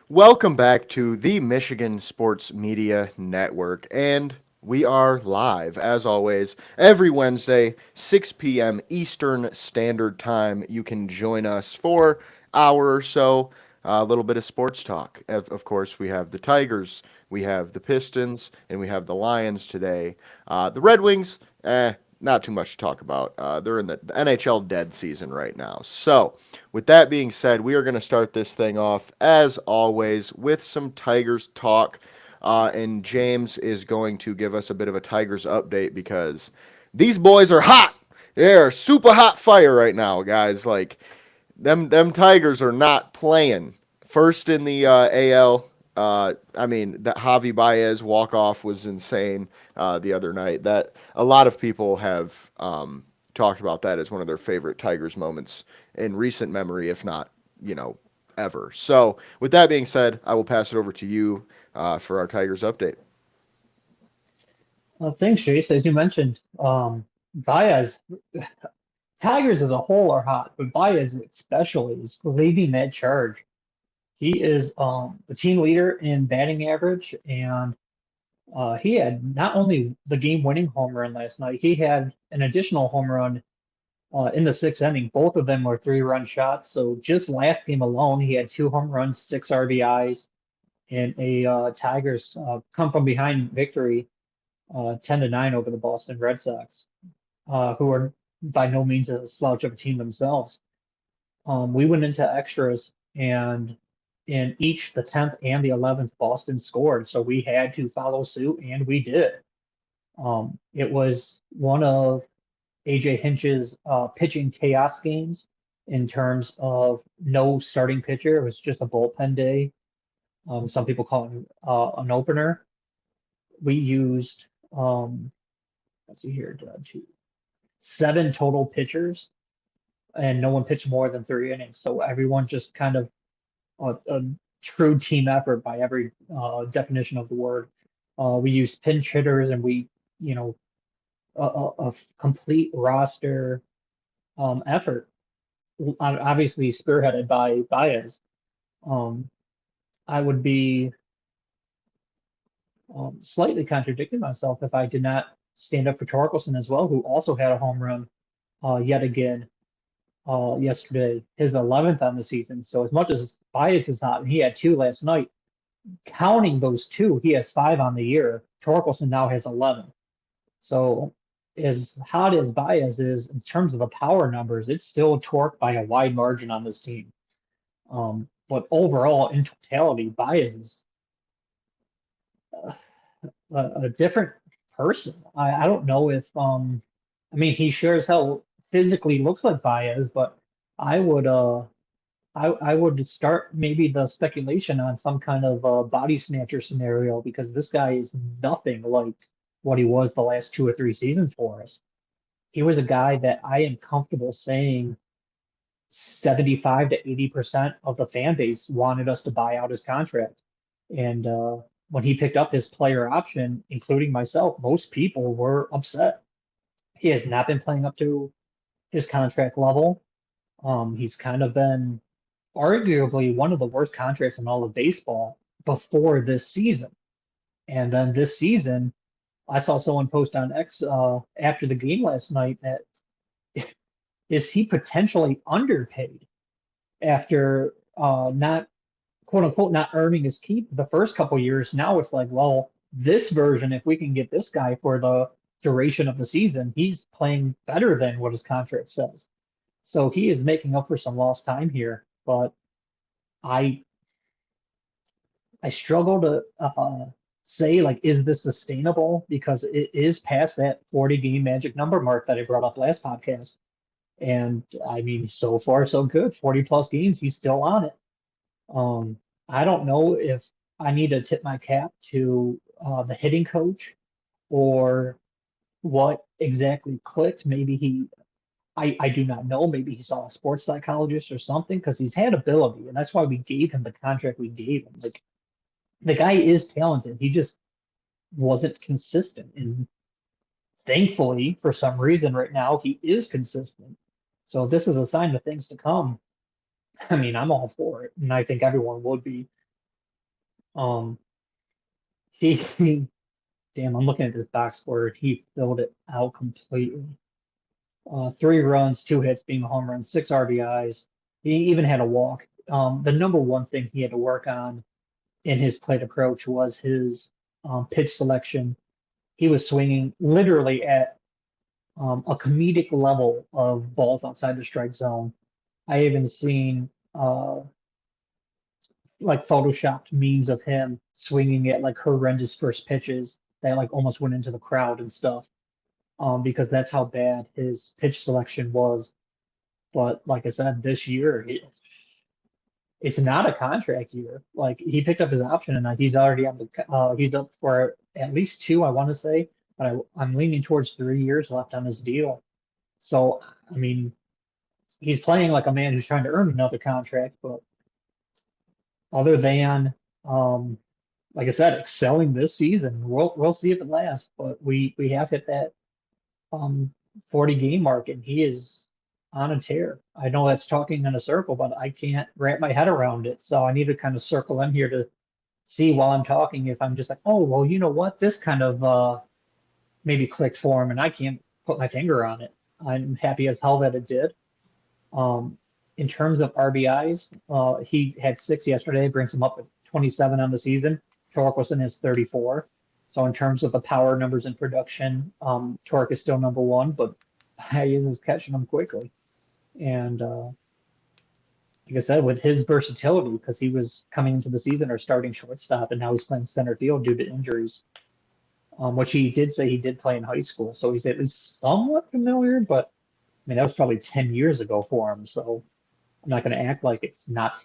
Welcome back to the Michigan Sports Media Network, and we are live, as always, every Wednesday, 6 p.m. Eastern Standard Time. You can join us for hour or so, a little bit of sports talk. Of course, we have the Tigers, we have the Pistons, and we have the Lions today. The Red Wings, not too much to talk about. They're in the NHL dead season right now. So, with that being said, we are going to start this thing off, as always, with some Tigers talk. And James is going to give us a bit of a Tigers update because these boys are hot. They're super hot fire right now, guys. Like, them Tigers are not playing. First in the AL. I mean, that Javi Baez walk off was insane the other night. That a lot of people have talked about that as one of their favorite Tigers moments in recent memory, if not, ever. So, with that being said, I will pass it over to you for our Tigers update. Thanks, Chase. As you mentioned, Baez, Tigers as a whole are hot, but Baez especially is leading that charge. He is the team leader in batting average, and he had not only the game-winning home run last night, he had an additional home run in the sixth inning. Both of them were three-run shots. So just last game alone, he had two home runs, six RBIs, and a Tigers come from behind victory, 10-9 over the Boston Red Sox, who are by no means a slouch of a team themselves. We went into extras, and in each the 10th and the 11th, Boston scored. So we had to follow suit, and we did. It was one of AJ Hinch's pitching chaos games in terms of no starting pitcher. It was just a bullpen day. Some people call it an opener. We used, let's see here, seven total pitchers, and no one pitched more than three innings. So everyone just kind of a true team effort by every definition of the word. We used pinch hitters, and you know, a complete roster effort, obviously spearheaded by Baez. Um, I would be slightly contradicting myself if I did not stand up for Torkelson as well, who also had a home run yet again yesterday, his 11th on the season. So as much as Bias is hot, and he had two last night, counting those two, he has five on the year. Torkelson now has 11. So as hot as Bias is in terms of the power numbers, it's still torqued by a wide margin on this team. But overall, in totality, Bias is a different person. I don't know if I mean he sure as hell physically looks like Baez, but I would I would start maybe the speculation on some kind of body snatcher scenario because this guy is nothing like what he was the last two or three seasons for us. He was a guy that I am comfortable saying 75 to 80% of the fan base wanted us to buy out his contract. And when he picked up his player option, including myself, most people were upset. He has not been playing up to his contract level. He's kind of been arguably one of the worst contracts in all of baseball before this season. And then this season, I saw someone post on X after the game last night that is he potentially underpaid after not quote unquote not earning his keep the first couple years. Now it's like, well, this version, if we can get this guy for the duration of the season, he's playing better than what his contract says. So he is making up for some lost time here. But I I struggle to say like, is this sustainable? Because it is past that 40 game magic number mark that I brought up last podcast. And I mean, so far so good. 40 plus games, he's still on it. Um, I don't know if I need to tip my cap to the hitting coach or what exactly clicked. Maybe I do not know. Maybe he saw a sports psychologist or something because he's had ability, and that's why we gave him the contract we gave him. Like the guy is talented, he just wasn't consistent. And thankfully, for some reason, right now he is consistent. So if this is a sign of things to come, I mean, I'm all for it, and I think everyone would be. Um, he damn, I'm looking at this box score. He filled it out completely. 3 runs, 2 hits being a home run, 6 RBIs. He even had a walk. The number one thing he had to work on in his plate approach was his pitch selection. He was swinging literally at a comedic level of balls outside the strike zone. I even seen like photoshopped memes of him swinging at like horrendous first pitches that like almost went into the crowd and stuff. Because that's how bad his pitch selection was. But like I said, this year it's not a contract year. Like he picked up his option and he's already on the he's up for at least two, I want to say, but I'm leaning towards 3 years left on his deal. So I mean, he's playing like a man who's trying to earn another contract, but other than um, like I said, excelling this season, we'll see if it lasts. But we have hit that um 40 game mark, and he is on a tear. I know that's talking in a circle, but I can't wrap my head around it. So I need to kind of circle in here to see while I'm talking if I'm just like, oh, well, you know what? This kind of maybe clicked for him, and I can't put my finger on it. I'm happy as hell that it did. Um, in terms of RBIs, he had 6 yesterday, brings him up to 27 on the season. Torkelson is 34. So in terms of the power numbers and production, Torque is still number one, but Hayes is catching him quickly. And like I said, with his versatility, because he was coming into the season or starting shortstop, and now he's playing center field due to injuries, which he did say he did play in high school. So he's at least somewhat familiar, but I mean, that was probably 10 years ago for him. So I'm not going to act like it's not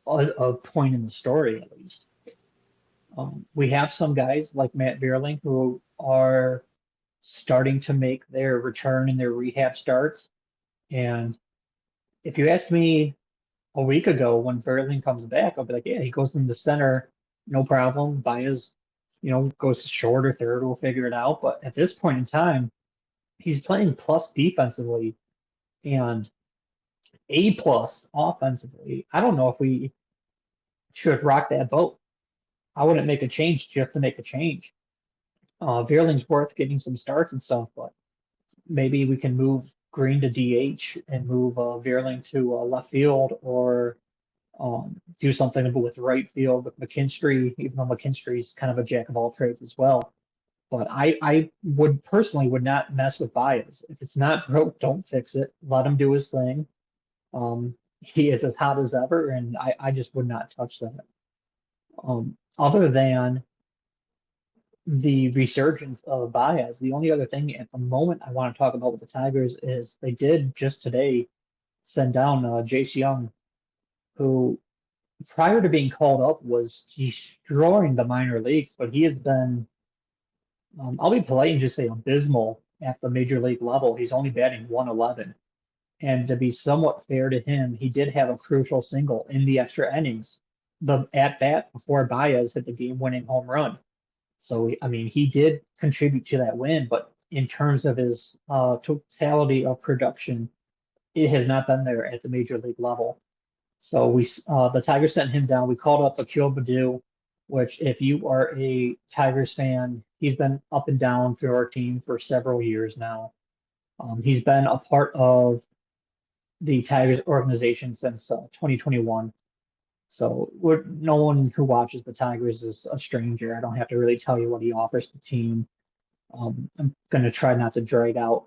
a point in the story, at least. We have some guys like Matt Vierling who are starting to make their return and their rehab starts. And if you asked me a week ago when Vierling comes back, I'll be like, yeah, he goes in the center, no problem. Baez, goes short or third, we'll figure it out. But at this point in time, he's playing plus defensively and A plus offensively. I don't know if we should rock that boat. I wouldn't make a change just to make a change. Veerling's worth getting some starts and stuff, but maybe we can move Green to DH and move Veerling to left field or do something with right field with McKinstry, even though McKinstry's kind of a jack of all trades as well. But I would personally would not mess with Baez. If it's not broke, don't fix it. Let him do his thing. He is as hot as ever, and I just would not touch that. Other than the resurgence of Baez. The only other thing at the moment I want to talk about with the Tigers is they did just today send down Jace Young, who prior to being called up was destroying the minor leagues, but he has been, I'll be polite and just say abysmal at the major league level. He's only batting 111. And to be somewhat fair to him, he did have a crucial single in the extra innings, the at bat before Baez hit the game winning home run. So, I mean, he did contribute to that win, but in terms of his totality of production, it has not been there at the major league level. So the Tigers sent him down. We called up Akil Baddoo, which if you are a Tigers fan, he's been up and down through our team for several years now. He's been a part of the Tigers organization since 2021. So no one who watches the Tigers is a stranger. I don't have to really tell you what he offers the team. I'm going to try not to drag out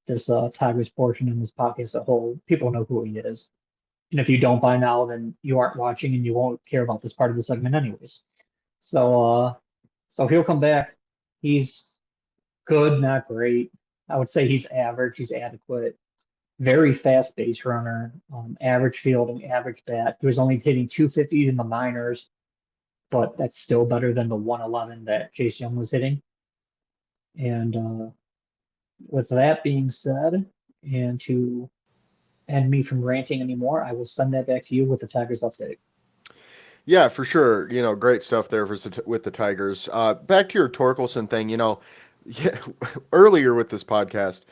this Tigers portion in this podcast as a whole. People know who he is. And if you don't by now, then you aren't watching and you won't care about this part of the segment anyways. So he'll come back. He's good, not great. I would say he's average. He's adequate. Very fast base runner, average fielding, average bat. He was only hitting 250s in the minors, but that's still better than the 111 that Chase Young was hitting. And with that being said, and to end me from ranting anymore, I will send that back to you with the Tigers update. Yeah, for sure. Great stuff there with the Tigers. Back to your Torkelson thing. Yeah, earlier with this podcast,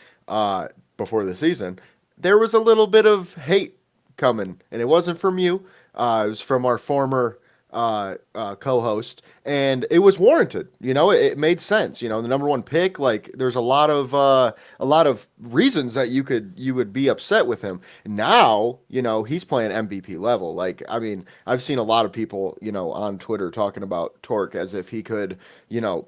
before the season, there was a little bit of hate coming, and it wasn't from you. It was from our former co-host, and it was warranted. It made sense. The number one pick. Like, there's a lot of reasons that you would be upset with him. Now, he's playing MVP level. Like, I mean, I've seen a lot of people, on Twitter talking about Torque as if he could, you know,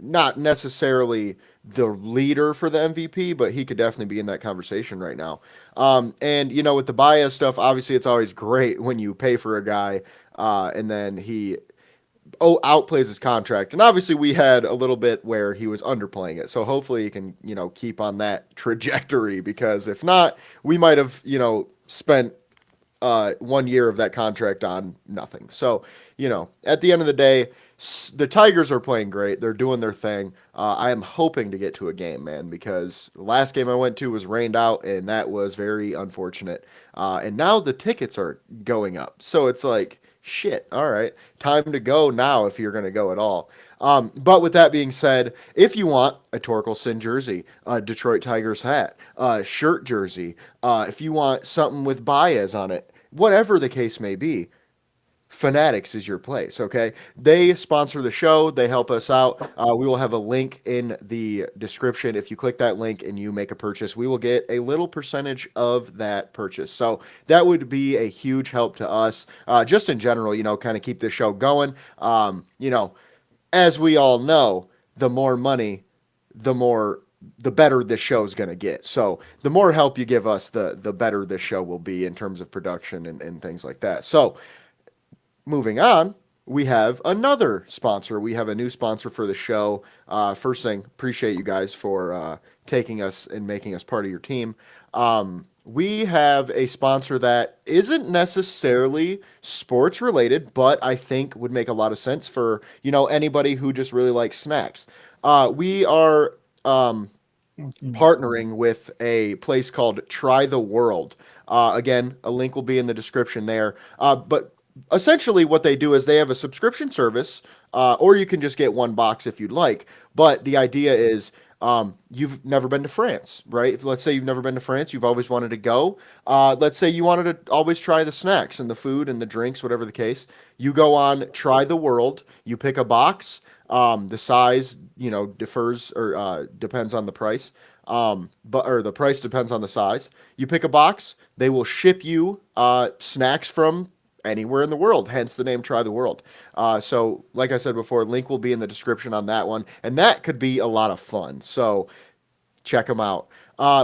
not necessarily the leader for the MVP, but he could definitely be in that conversation right now. And with the bias stuff, obviously it's always great when you pay for a guy and then he outplays his contract. And obviously we had a little bit where he was underplaying it. So hopefully he can, keep on that trajectory, because if not, we might have, spent 1 year of that contract on nothing. So, at the end of the day, the Tigers are playing great. They're doing their thing. I am hoping to get to a game, man, because the last game I went to was rained out, and that was very unfortunate. And now the tickets are going up. So it's like, shit, all right, time to go now if you're going to go at all. But with that being said, if you want a Torkelson jersey, a Detroit Tigers hat, a shirt jersey, if you want something with Baez on it, whatever the case may be, Fanatics is your place, okay? They sponsor the show. They help us out. We will have a link in the description. If you click that link and you make a purchase, we will get a little percentage of that purchase. So that would be a huge help to us, just in general, kind of keep this show going. As we all know, the more money, the better this show is going to get. So the more help you give us, the better this show will be in terms of production and things like that. So moving on, we have another sponsor. We have a new sponsor for the show. First thing, appreciate you guys for taking us and making us part of your team. We have a sponsor that isn't necessarily sports related, but I think would make a lot of sense for, anybody who just really likes snacks. We are partnering with a place called Try the World. Again, a link will be in the description there. But essentially what they do is they have a subscription service, or you can just get one box if you'd like. But the idea is, you've never been to France, right? If, let's say you've never been to France, you've always wanted to go. Let's say you wanted to always try the snacks and the food and the drinks, whatever the case. You go on Try the World, you pick a box. The size, differs or depends on the price. Or the price depends on the size. You pick a box, they will ship you snacks from anywhere in the world, hence the name Try the World. So, like I said before, link will be in the description on that one, and that could be a lot of fun. So, check them out.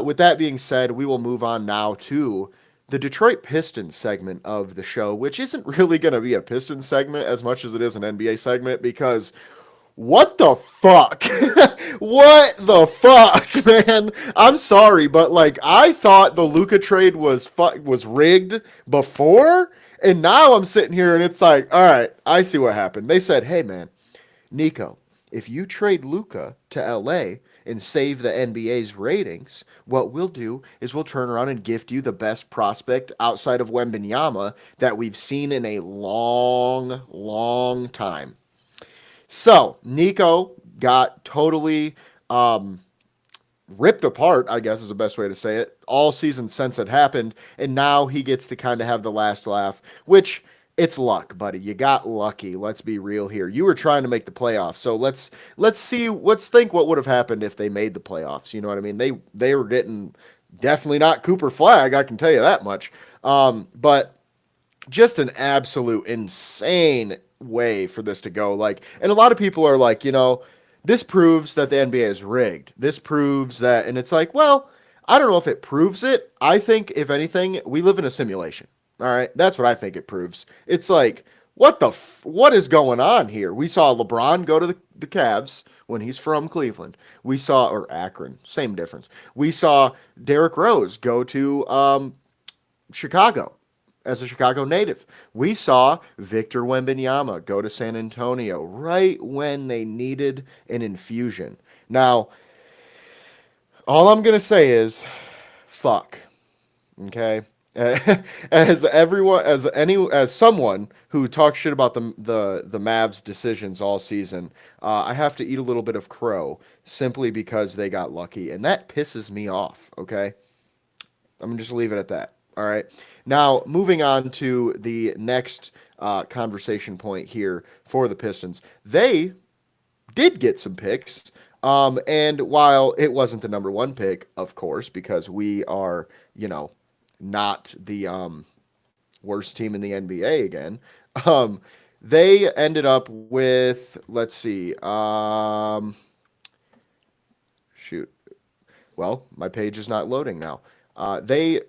With that being said, we will move on now to the Detroit Pistons segment of the show, which isn't really going to be a Pistons segment as much as it is an NBA segment, because what the fuck? What the fuck, man? I'm sorry, but like, I thought the Luka trade was rigged before, and now I'm sitting here and it's like, all right, I see what happened. They said, "Hey, man, Nico, if you trade Luka to LA and save the NBA's ratings, what we'll do is we'll turn around and gift you the best prospect outside of Wembanyama that we've seen in a long, long time." So Nico got totally ripped apart, I guess is the best way to say it, all season since it happened, and now he gets to kind of have the last laugh, which, it's luck, buddy. You got lucky. Let's be real here. You were trying to make the playoffs, so let's think what would have happened if they made the playoffs. You know what I mean? They were getting definitely not Cooper Flag, I can tell you that much. But just an absolute insane way for this to go. Like, and a lot of people are like, this proves that the NBA is rigged. This proves that, and it's like, well, I don't know if it proves it. I think, if anything, we live in a simulation. All right, that's what I think it proves. It's like, what is going on here? We saw LeBron go to the Cavs when he's from Cleveland. We saw, or Akron, same difference. We saw Derrick Rose go to Chicago as a Chicago native. We saw Victor Wembanyama go to San Antonio right when they needed an infusion. Now, all I'm going to say is, fuck. Okay? As someone who talks shit about the Mavs decisions all season, I have to eat a little bit of crow simply because they got lucky, and that pisses me off. Okay, I'm gonna just leave it at that. All right. Now moving on to the next conversation point here for the Pistons. They did get some picks. And while it wasn't the number one pick, of course, because we are, not the worst team in the NBA again, um, they ended up with, let's see, shoot. Well, my page is not loading now. They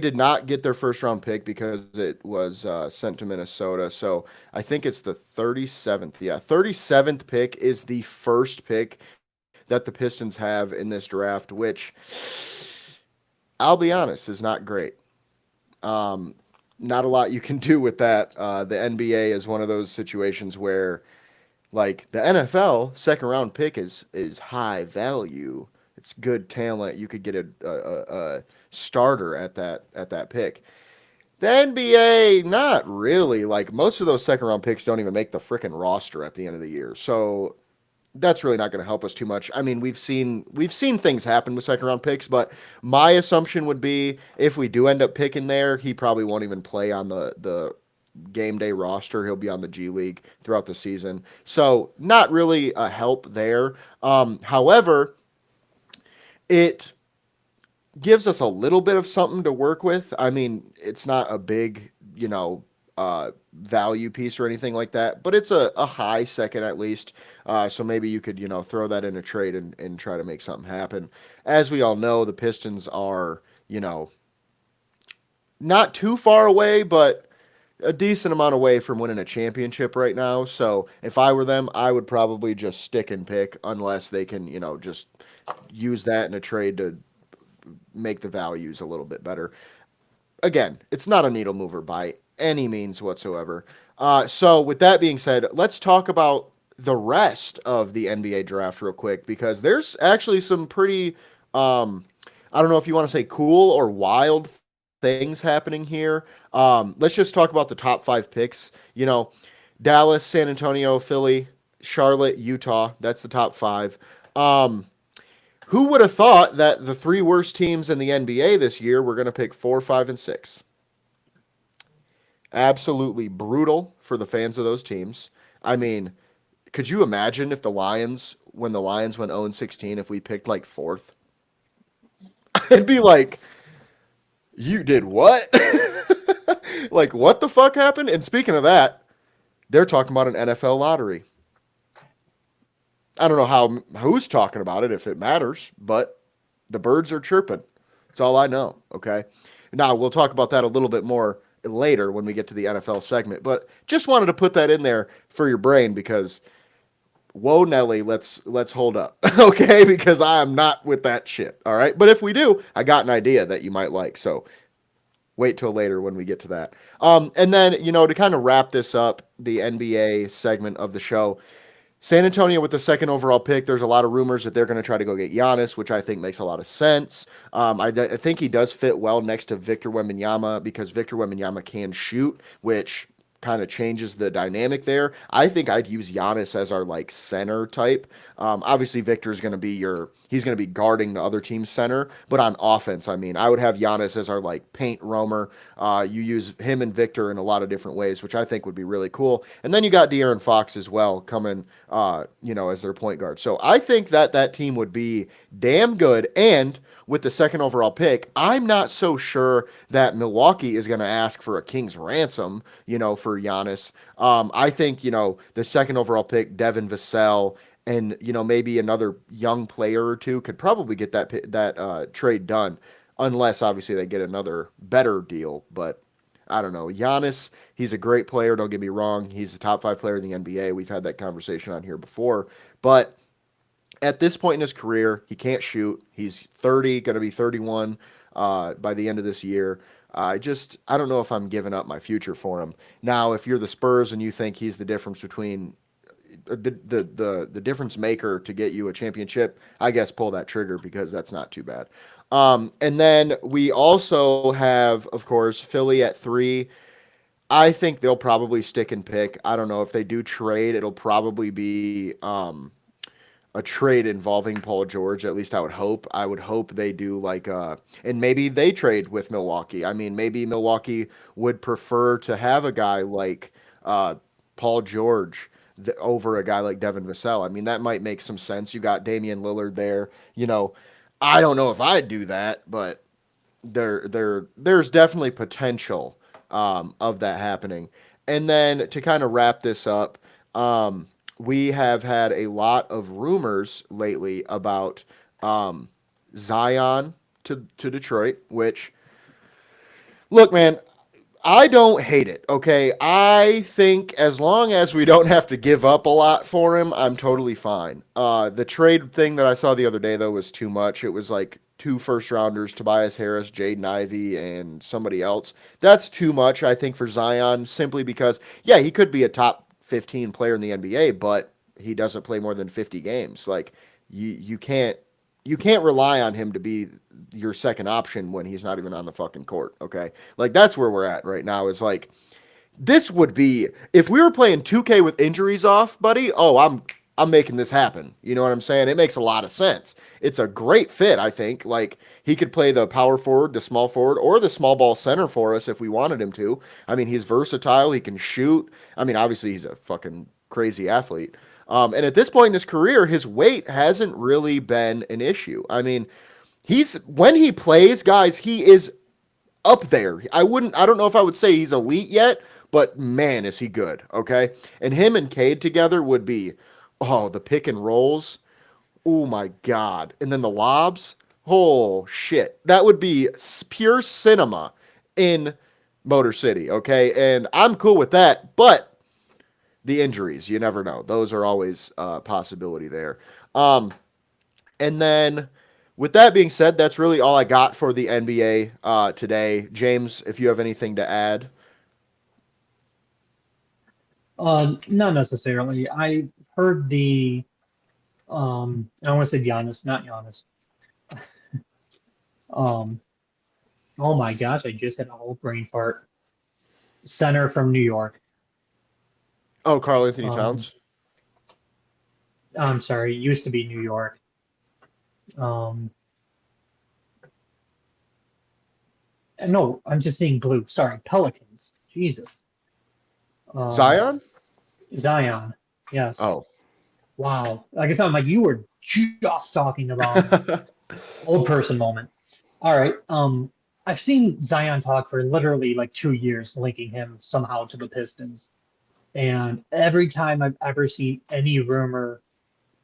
did not get their first round pick because it was sent to Minnesota. So I think it's the 37th. Yeah, 37th pick is the first pick that the Pistons have in this draft, which I'll be honest is not great. Um, Not a lot you can do with that. The NBA is one of those situations where, like the NFL, second round pick is high value. It's good talent. You could get a starter at that pick. The NBA, not really. Like most of those second round picks don't even make the freaking roster at the end of the year. So that's really not going to help us too much. I mean, we've seen things happen with second round picks, but my assumption would be if we do end up picking there, he probably won't even play on the game day roster. He'll be on the G League throughout the season. So not really a help there. However, it gives us a little bit of something to work with. I mean, it's not a big, value piece or anything like that, but it's a high second at least. So maybe you could, throw that in a trade and try to make something happen. As we all know, the Pistons are, not too far away, but a decent amount away from winning a championship right now. So if I were them, I would probably just stick and pick unless they can, just use that in a trade to make the values a little bit better. Again, it's not a needle mover by any means whatsoever. So with that being said, let's talk about the rest of the NBA draft real quick because there's actually some pretty, I don't know if you want to say cool or wild things happening here. Let's just talk about the top five picks. Dallas, San Antonio, Philly, Charlotte, Utah. That's the top five. Who would have thought that the three worst teams in the NBA this year were going to pick 4, 5, and 6? Absolutely brutal for the fans of those teams. I mean, could you imagine if when the Lions went 0-16, if we picked like fourth? It'd be like, you did what? Like, what the fuck happened? And speaking of that, they're talking about an NFL lottery. I don't know who's talking about it if it matters, but the birds are chirping. That's all I know. Okay. Now we'll talk about that a little bit more later when we get to the NFL segment, but just wanted to put that in there for your brain because whoa Nelly, let's hold up. Okay, because I am not with that shit. All right. But if we do, I got an idea that you might like. So wait till later when we get to that. And then, to kind of wrap this up, the NBA segment of the show, San Antonio with the second overall pick. There's a lot of rumors that they're going to try to go get Giannis, which I think makes a lot of sense. I think he does fit well next to Victor Wembanyama because Victor Wembanyama can shoot, which kind of changes the dynamic there. I think I'd use Giannis as our like center type. Obviously, Victor's going to be he's going to be guarding the other team's center, but on offense, I mean, I would have Giannis as our like paint roamer. You use him and Victor in a lot of different ways, which I think would be really cool. And then you got De'Aaron Fox as well coming, as their point guard. So I think that team would be damn good. And with the second overall pick, I'm not so sure that Milwaukee is going to ask for a king's ransom, for Giannis. I think, the second overall pick, Devin Vassell, and, maybe another young player or two could probably get that trade done, unless obviously they get another better deal. But I don't know. Giannis, he's a great player. Don't get me wrong. He's a top 5 player in the NBA. We've had that conversation on here before. But at this point in his career, he can't shoot. He's 30, going to be 31 by the end of this year. I don't know if I'm giving up my future for him. Now, if you're the Spurs and you think he's the difference between the difference maker to get you a championship, I guess pull that trigger because that's not too bad. And then we also have, of course, Philly at 3. I think they'll probably stick and pick. I don't know if they do trade. It'll probably be a trade involving Paul George. At least I would hope. I would hope they do like and maybe they trade with Milwaukee. I mean, maybe Milwaukee would prefer to have a guy like uh, Paul George over a guy like Devin Vassell. I mean, that might make some sense. You got Damian Lillard there. You know, I don't know if I'd do that, but there's definitely potential of that happening. And then to kind of wrap this up, we have had a lot of rumors lately about um, Zion to Detroit, which, look, man, I don't hate it, okay? I think as long as we don't have to give up a lot for him, I'm totally fine. The trade thing that I saw the other day, though, was too much. It was like two first rounders, Tobias Harris, Jaden Ivey, and somebody else. That's too much, I think, for Zion, simply because, yeah, he could be a top 15 player in the NBA, but he doesn't play more than 50 games. Like, you can't rely on him to be your second option when he's not even on the fucking court. Okay, like that's where we're at right now. Is like this would be if we were playing 2K with injuries off, buddy. Oh, I'm making this happen. You know what I'm saying? It makes a lot of sense. It's a great fit, I think. Like he could play the power forward, the small forward, or the small ball center for us if we wanted him to. I mean, he's versatile. He can shoot. I mean, obviously he's a fucking crazy athlete. And at this point in his career, his weight hasn't really been an issue. I mean, he's when he plays, guys, he is up there. I don't know if I would say he's elite yet, but man, is he good. Okay. And him and Cade together would be, oh, the pick and rolls. Oh my God. And then the lobs. Oh shit. That would be pure cinema in Motor City. Okay. And I'm cool with that. But the injuries, you never know. Those are always a possibility there. Um, and then, with that being said, that's really all I got for the NBA today. James, if you have anything to add. Not necessarily. I've heard I want to say Giannis, not Giannis. Um, oh my gosh, I just had a whole brain fart. Center from New York. Oh, Carl Anthony Um, Towns. I'm sorry, it used to be New York. Um, no, I'm just seeing blue. Sorry, Pelicans. Jesus. Um, Zion? Zion. Yes. Oh. Wow. Like I said, I'm like, you were just talking about me. Old person moment. All right. I've seen Zion talk for literally like 2 years, linking him somehow to the Pistons. And every time I've ever seen any rumor,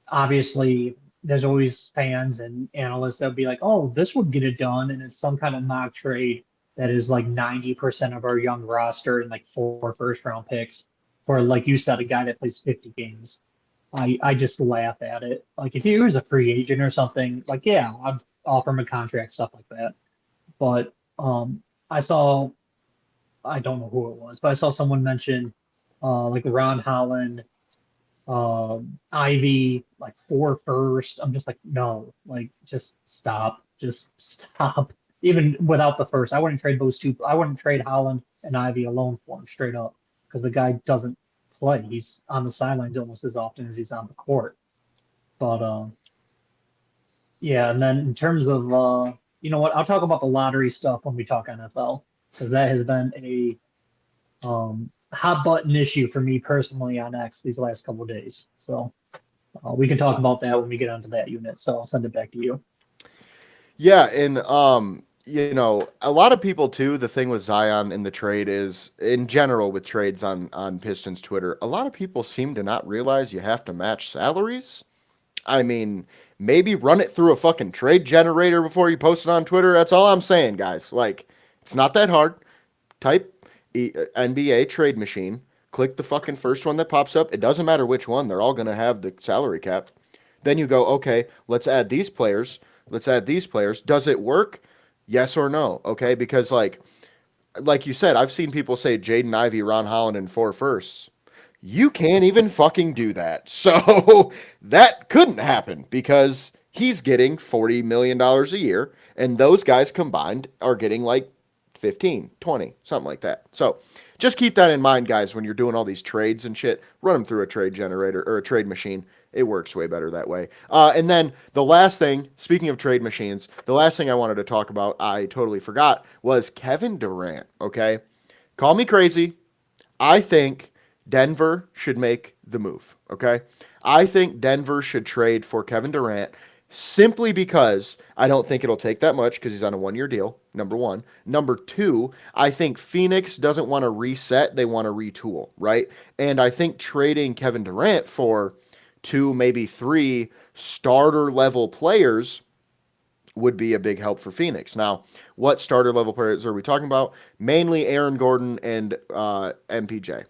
obviously there's always fans and analysts that'll be like, oh, this would get it done. And it's some kind of mock trade that is like 90% of our young roster and like four first round picks for, like you said, a guy that plays 50 games. I just laugh at it. Like if he was a free agent or something, like yeah, I'd offer him a contract, stuff like that. But I saw I don't know who it was, but I saw someone mention like Ron Holland, Ivy, like four first. I'm just like, no, like just stop. Even without the first, I wouldn't trade those two. I wouldn't trade Holland and Ivy alone for him straight up because the guy doesn't play. He's on the sidelines almost as often as he's on the court. But yeah, and then in terms of you know what, I'll talk about the lottery stuff when we talk NFL because that has been a hot button issue for me personally on X these last couple of days. So we can talk about that when we get onto that unit. So I'll send it back to you. Yeah, and you know, a lot of people too, the thing with Zion in the trade is in general with trades on Pistons Twitter, a lot of people seem to not realize you have to match salaries. I mean, maybe run it through a fucking trade generator before you post it on Twitter. That's all I'm saying, guys. Like, it's not that hard. Type NBA trade machine, click the fucking first one that pops up. It doesn't matter which one, they're all going to have the salary cap. Then you go, okay, let's add these players. Let's add these players. Does it work? Yes or no? Okay, because like you said, I've seen people say Jaden Ivey, Ron Holland, and four firsts. You can't even fucking do that. So that couldn't happen because he's getting $40 million a year, and those guys combined are getting like 15, 20, something like that. So just keep that in mind, guys, when you're doing all these trades and shit. Run them through a trade generator or a trade machine. It works way better that way. And then the last thing, speaking of trade machines, the last thing I wanted to talk about, I totally forgot, was Kevin Durant. Okay. Call me crazy. I think Denver should make the move. Okay. I think Denver should trade for Kevin Durant simply because I don't think it'll take that much because he's on a 1 year deal. Number one. Number two, I think Phoenix doesn't want to reset. They want to retool, right? And I think trading Kevin Durant for two, maybe three starter level players would be a big help for Phoenix. Now, what starter level players are we talking about? Mainly Aaron Gordon and MPJ.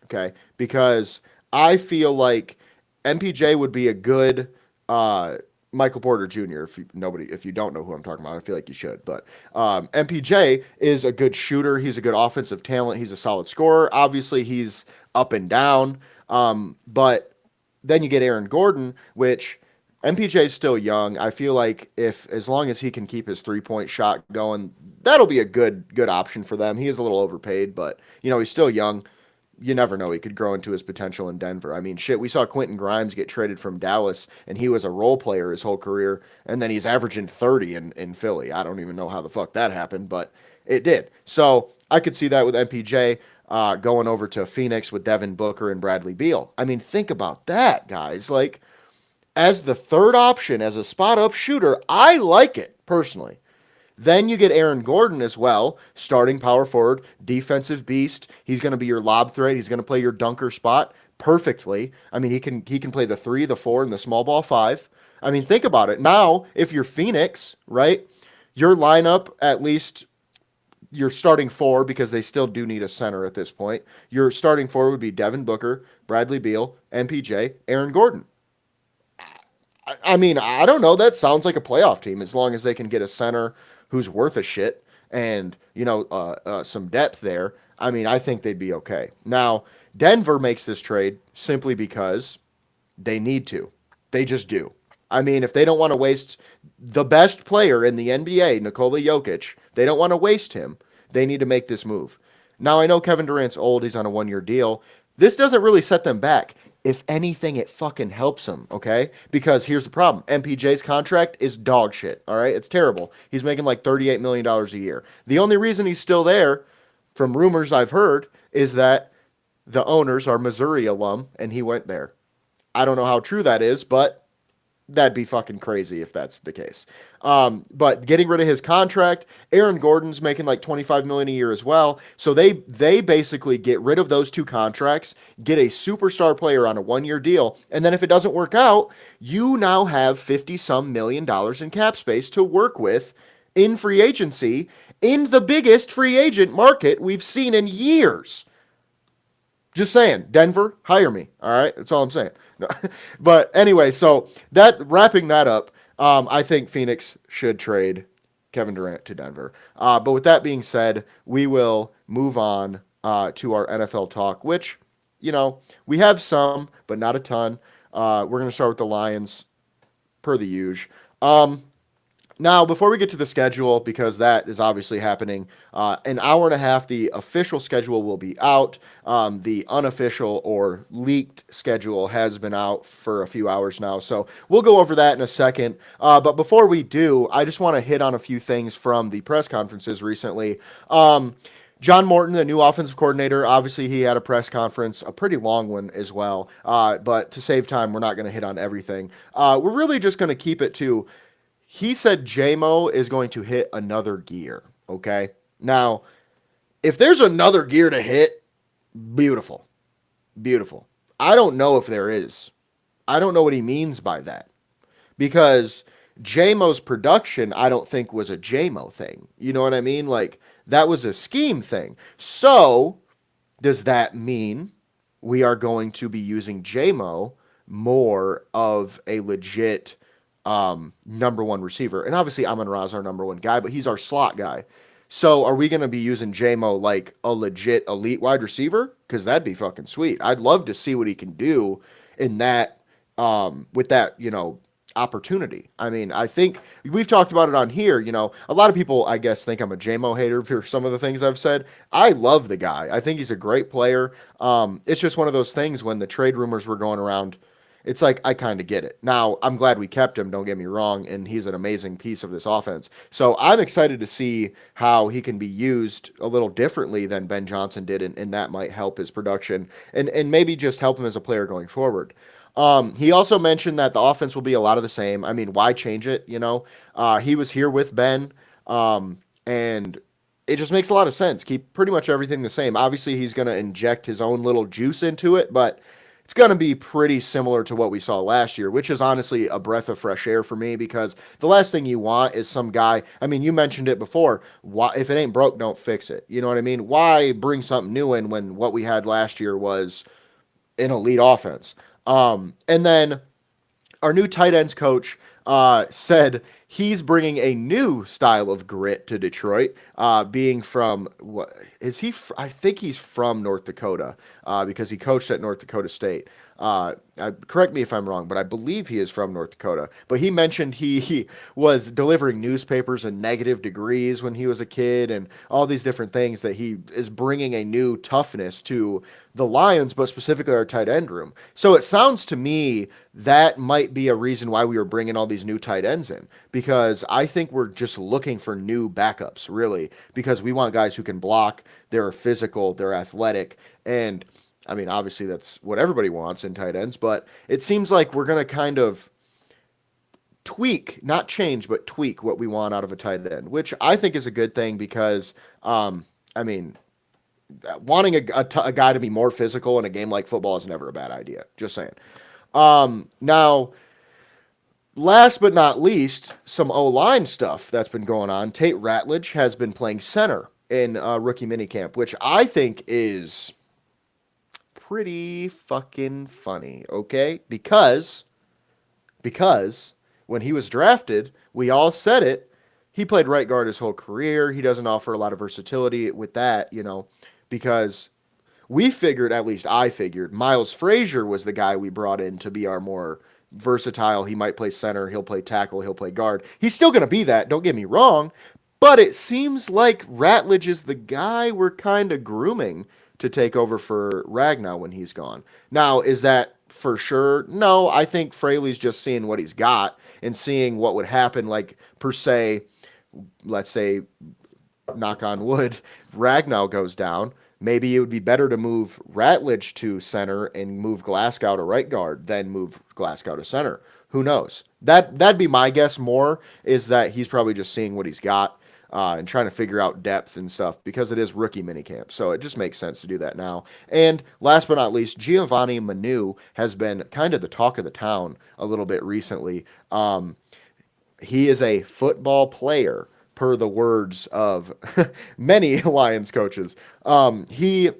Okay, because I feel like MPJ would be a good Michael Porter Jr. If you don't know who I'm talking about, I feel like you should. But MPJ is a good shooter. He's a good offensive talent. He's a solid scorer. Obviously, he's up and down. But then you get Aaron Gordon, which MPJ is still young. I feel like if as long as he can keep his 3-point shot going, that'll be a good option for them. He is a little overpaid, but he's still young. You never know. He could grow into his potential in Denver. I mean, shit, we saw Quentin Grimes get traded from Dallas, and he was a role player his whole career, and then he's averaging 30 in Philly. I don't even know how the fuck that happened, but it did. So I could see that with MPJ going over to Phoenix with Devin Booker and Bradley Beal. I mean, think about that, guys. Like, as the third option, as a spot-up shooter, I like it, personally. Then you get Aaron Gordon as well, starting power forward, defensive beast. He's going to be your lob threat. He's going to play your dunker spot perfectly. I mean, he can play the 3, the 4, and the small ball 5. I mean, think about it. Now, if you're Phoenix, right, your lineup, at least your starting 4, because they still do need a center at this point, your starting 4 would be Devin Booker, Bradley Beal, MPJ, Aaron Gordon. I mean, I don't know. That sounds like a playoff team as long as they can get a center who's worth a shit and, some depth there. I mean, I think they'd be okay. Now, Denver makes this trade simply because they need to. They just do. I mean, if they don't want to waste the best player in the NBA, Nikola Jokic, they don't want to waste him. They need to make this move. Now, I know Kevin Durant's old. He's on a 1 year deal. This doesn't really set them back. If anything, it fucking helps him, okay? Because here's the problem. MPJ's contract is dog shit, all right? It's terrible. He's making like $38 million a year. The only reason he's still there, from rumors I've heard, is that the owners are Missouri alum, and he went there. I don't know how true that is, but that'd be fucking crazy if that's the case. But getting rid of his contract, Aaron Gordon's making like $25 million a year as well. So they basically get rid of those two contracts, get a superstar player on a 1 year deal, and then if it doesn't work out, you now have 50 some million dollars in cap space to work with in free agency in the biggest free agent market we've seen in years. Just saying, Denver, hire me. All right, that's all I'm saying. No. But anyway, so wrapping that up, I think Phoenix should trade Kevin Durant to Denver. But with that being said, we will move on to our NFL talk, which we have some, but not a ton. We're going to start with the Lions, per the usual. Now, before we get to the schedule, because that is obviously happening, an hour and a half, the official schedule will be out. The unofficial or leaked schedule has been out for a few hours now, so we'll go over that in a second. But before we do, I just want to hit on a few things from the press conferences recently. John Morton, the new offensive coordinator, obviously he had a press conference, a pretty long one as well. But to save time, we're not going to hit on everything. We're really just going to keep it to... He said J-Mo is going to hit another gear, okay? Now, if there's another gear to hit, beautiful. Beautiful. I don't know if there is. I don't know what he means by that. Because J-Mo's production, I don't think, was a J-Mo thing. You know what I mean? Like, that was a scheme thing. So, does that mean we are going to be using J-Mo more of a legit... number one receiver? And obviously Amon-Ra is our number one guy, but he's our slot guy. So are we going to be using J-Mo like a legit elite wide receiver? Because that'd be fucking sweet. I'd love to see what he can do in that, with that, opportunity. I mean, I think we've talked about it on here. You know, a lot of people, I guess, think I'm a JMO hater for some of the things I've said. I love the guy. I think he's a great player. It's just one of those things when the trade rumors were going around. It's like I kind of get it. Now, I'm glad we kept him, don't get me wrong, and he's an amazing piece of this offense. So I'm excited to see how he can be used a little differently than Ben Johnson did, and that might help his production and maybe just help him as a player going forward. He also mentioned that the offense will be a lot of the same. I mean, why change it? You know, he was here with Ben, and it just makes a lot of sense. Keep pretty much everything the same. Obviously, he's going to inject his own little juice into it, but it's going to be pretty similar to what we saw last year, which is honestly a breath of fresh air for me because the last thing you want is some guy. I mean, you mentioned it before. Why, if it ain't broke, don't fix it. You know what I mean? Why bring something new in when what we had last year was an elite offense? And then our new tight ends coach said he's bringing a new style of grit to Detroit. Being from what is he? I think he's from North Dakota because he coached at North Dakota State. Correct me if I'm wrong, but I believe he is from North Dakota. But he mentioned he was delivering newspapers in negative degrees when he was a kid, and all these different things that he is bringing a new toughness to the Lions, but specifically our tight end room. So it sounds to me that might be a reason why we were bringing all these new tight ends in because I think we're just looking for new backups, really, because we want guys who can block, they're physical, they're athletic, and I mean, obviously that's what everybody wants in tight ends, but it seems like we're going to kind of tweak, not change, but tweak what we want out of a tight end, which I think is a good thing because, I mean, wanting a guy to be more physical in a game like football is never a bad idea. Just saying. Now, last but not least, some O line stuff that's been going on. Tate Ratledge has been playing center in rookie minicamp, which I think is pretty fucking funny. Okay, because when he was drafted, we all said it. He played right guard his whole career. He doesn't offer a lot of versatility with that, you know, because we figured, at least I figured, Miles Frazier was the guy we brought in to be our more versatile. He might play center, he'll play tackle, he'll play guard. He's still going to be that, don't get me wrong, but it seems like Ratledge is the guy we're kind of grooming to take over for Ragnow when he's gone. Now, is that for sure? No, I think Fraley's just seeing what he's got and seeing what would happen, like, per se, let's say, knock on wood, Ragnow goes down. Maybe it would be better to move Ratledge to center and move Glasgow to right guard than move Glasgow to center. Who knows? That'd be my guess more is that he's probably just seeing what he's got and trying to figure out depth and stuff because it is rookie minicamp. So it just makes sense to do that now. And last but not least, Giovanni Manu has been kind of the talk of the town a little bit recently. He is a football player, per the words of many Lions coaches. He,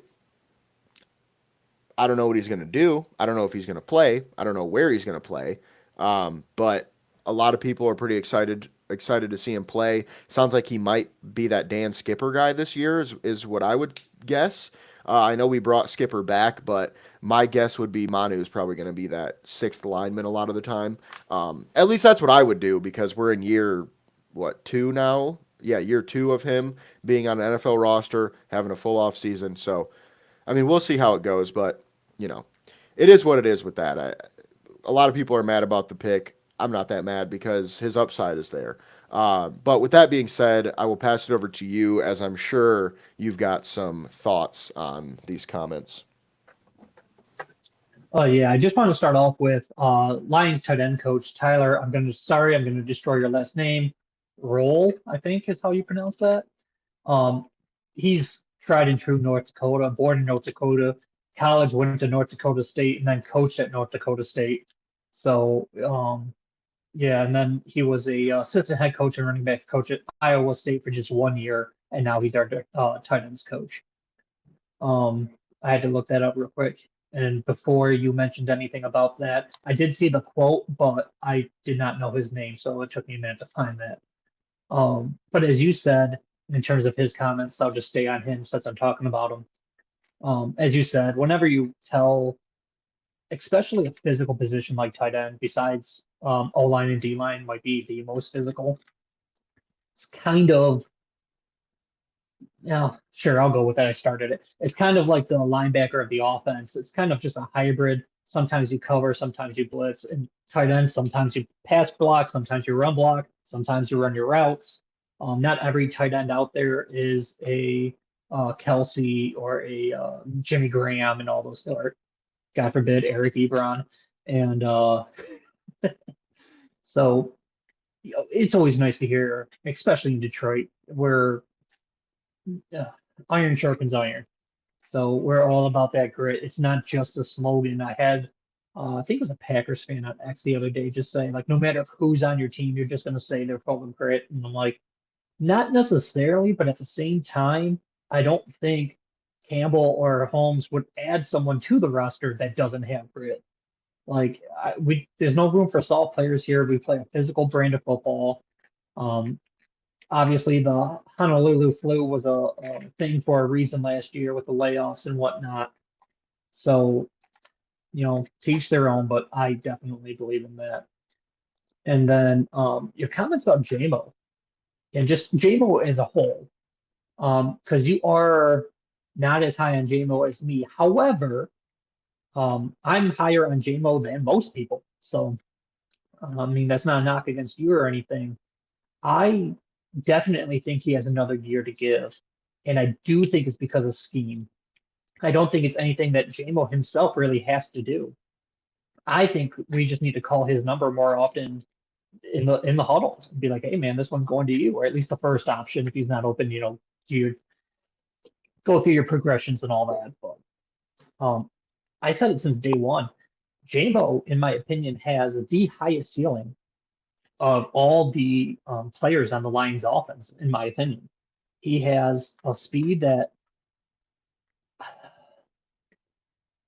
I don't know what he's going to do. I don't know if he's going to play. I don't know where he's going to play. But a lot of people are pretty excited to see him play. Sounds like he might be that Dan Skipper guy this year, is what I would guess. I know we brought Skipper back, but my guess would be Manu is probably going to be that sixth lineman a lot of the time. At least that's what I would do because we're in year, what, 2 now? Yeah, year 2 of him being on an NFL roster, having a full off season. So, I mean, we'll see how it goes, but, you know, it is what it is with that. A lot of people are mad about the pick. I'm not that mad because his upside is there. But with that being said, I will pass it over to you as I'm sure you've got some thoughts on these comments. Oh yeah, I just want to start off with Lions tight end coach Tyler. I'm gonna destroy your last name. Roll, I think is how you pronounce that. Um, he's tried and true North Dakota, born in North Dakota, college went to North Dakota State, and then coached at North Dakota State. So yeah, and then he was a assistant head coach and running back coach at Iowa State for just 1 year, and now he's our tight ends coach. Um, I had to look that up real quick. And before you mentioned anything about that, I did see the quote, but I did not know his name, so it took me a minute to find that. But as you said, in terms of his comments, I'll just stay on him since I'm talking about him. As you said, whenever you tell, especially a physical position like tight end, besides O line and D line might be the most physical. It's kind of, yeah, sure, I'll go with that. I started it. It's kind of like the linebacker of the offense. It's kind of just a hybrid. Sometimes you cover, sometimes you blitz, and tight ends. Sometimes you pass block, sometimes you run block, sometimes you run your routes. Not every tight end out there is a Kelsey or a Jimmy Graham and all those, or God forbid, Eric Ebron. And so it's always nice to hear, especially in Detroit, where uh, iron sharpens iron. So we're all about that grit. It's not just a slogan. I had, I think it was a Packers fan on X the other day, just saying like, no matter who's on your team, you're just going to say they're full of grit. And I'm like, not necessarily, but at the same time, I don't think Campbell or Holmes would add someone to the roster that doesn't have grit. Like there's no room for soft players here. We play a physical brand of football. Um, Obviously, the Honolulu flu was a thing for a reason last year with the layoffs and whatnot. So, teach their own, but I definitely believe in that. And then your comments about JMO and just JMO as a whole, because you are not as high on JMO as me. However, I'm higher on JMO than most people. So, I mean, that's not a knock against you or anything. I definitely think he has another year to give. And I do think it's because of scheme. I don't think it's anything that JMO himself really has to do. I think we just need to call his number more often in the huddle. Be like, hey man, this one's going to you, or at least the first option if he's not open, you go through your progressions and all that. But I said it since day one. JMO, in my opinion, has the highest ceiling of all the players on the Lions offense, in my opinion. He has a speed that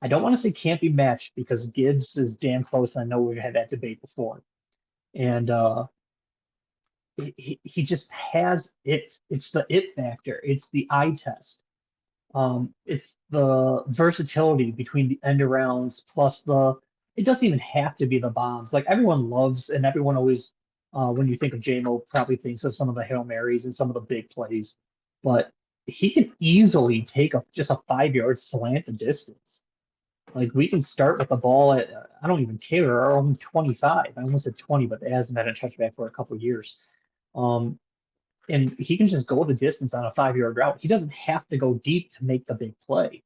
I don't want to say can't be matched because Gibbs is damn close. I know we've had that debate before. And he just has it. It's the it factor. It's the eye test. It's the versatility between the end arounds plus it doesn't even have to be the bombs. Like everyone loves and everyone always, when you think of JMO, probably thinks of some of the Hail Marys and some of the big plays. But he can easily take just a 5 yard slant of distance. Like we can start with the ball at I don't even care our own 25. I almost said 20, but it hasn't been a touchback for a couple of years. Um, and he can just go the distance on a 5 yard route. He doesn't have to go deep to make the big play.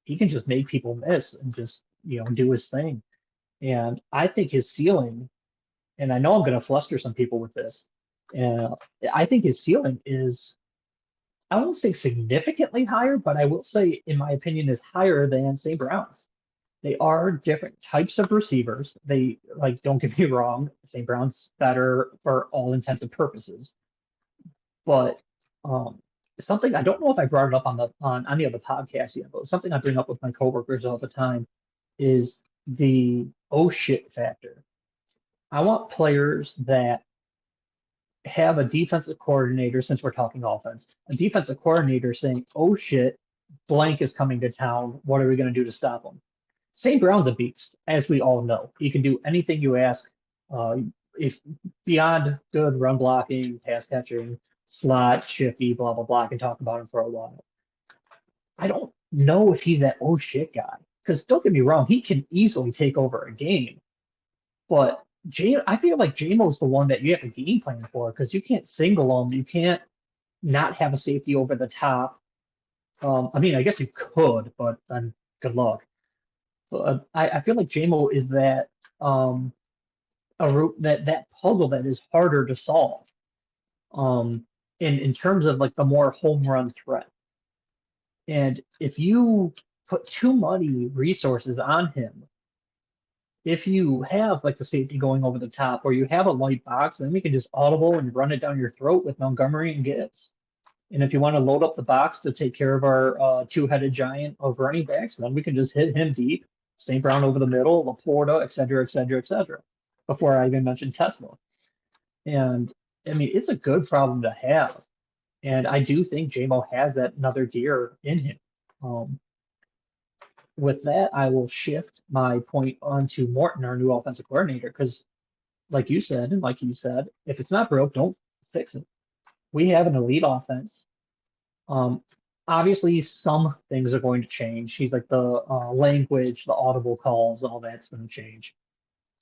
He can just make people miss and just do his thing. And I think his ceiling, and I know I'm going to fluster some people with this. Uh, I think his ceiling is I won't say significantly higher, but I will say, in my opinion, is higher than St. Brown's. They are different types of receivers. They like, don't get me wrong, St. Brown's better for all intents and purposes. But um, something I don't know if I brought it up on any of the podcasts yet, but something I bring up with my coworkers all the time is the oh shit factor. I want players that have a defensive coordinator, since we're talking offense, a defensive coordinator saying, oh shit, blank is coming to town. What are we going to do to stop him? St. Brown's a beast, as we all know. He can do anything you ask. Uh, if beyond good run blocking, pass catching, slot, shifty, blah, blah, blah. I can talk about him for a while. I don't know if he's that oh shit guy. Because don't get me wrong, he can easily take over a game. But I feel like JMO's the one that you have a game plan for because you can't single him. You can't not have a safety over the top. I mean, I guess you could, but then good luck. But I feel like JMO is that that puzzle that is harder to solve. Um, in terms of like the more home run threat. And if you put too many resources on him, if you have like the safety going over the top or you have a light box, then we can just audible and run it down your throat with Montgomery and Gibbs. And if you want to load up the box to take care of our two-headed giant of running backs, then we can just hit him deep, St. Brown over the middle, Laporta, et cetera, et cetera, et cetera. Before I even mentioned Tesla. And I mean, it's a good problem to have. And I do think JMO has that another gear in him. Um, with that, I will shift my point onto Morton, our new offensive coordinator, because like you said, and like you said, if it's not broke, don't fix it. We have an elite offense. Um, Obviously, some things are going to change. He's like the language, the audible calls, all that's going to change.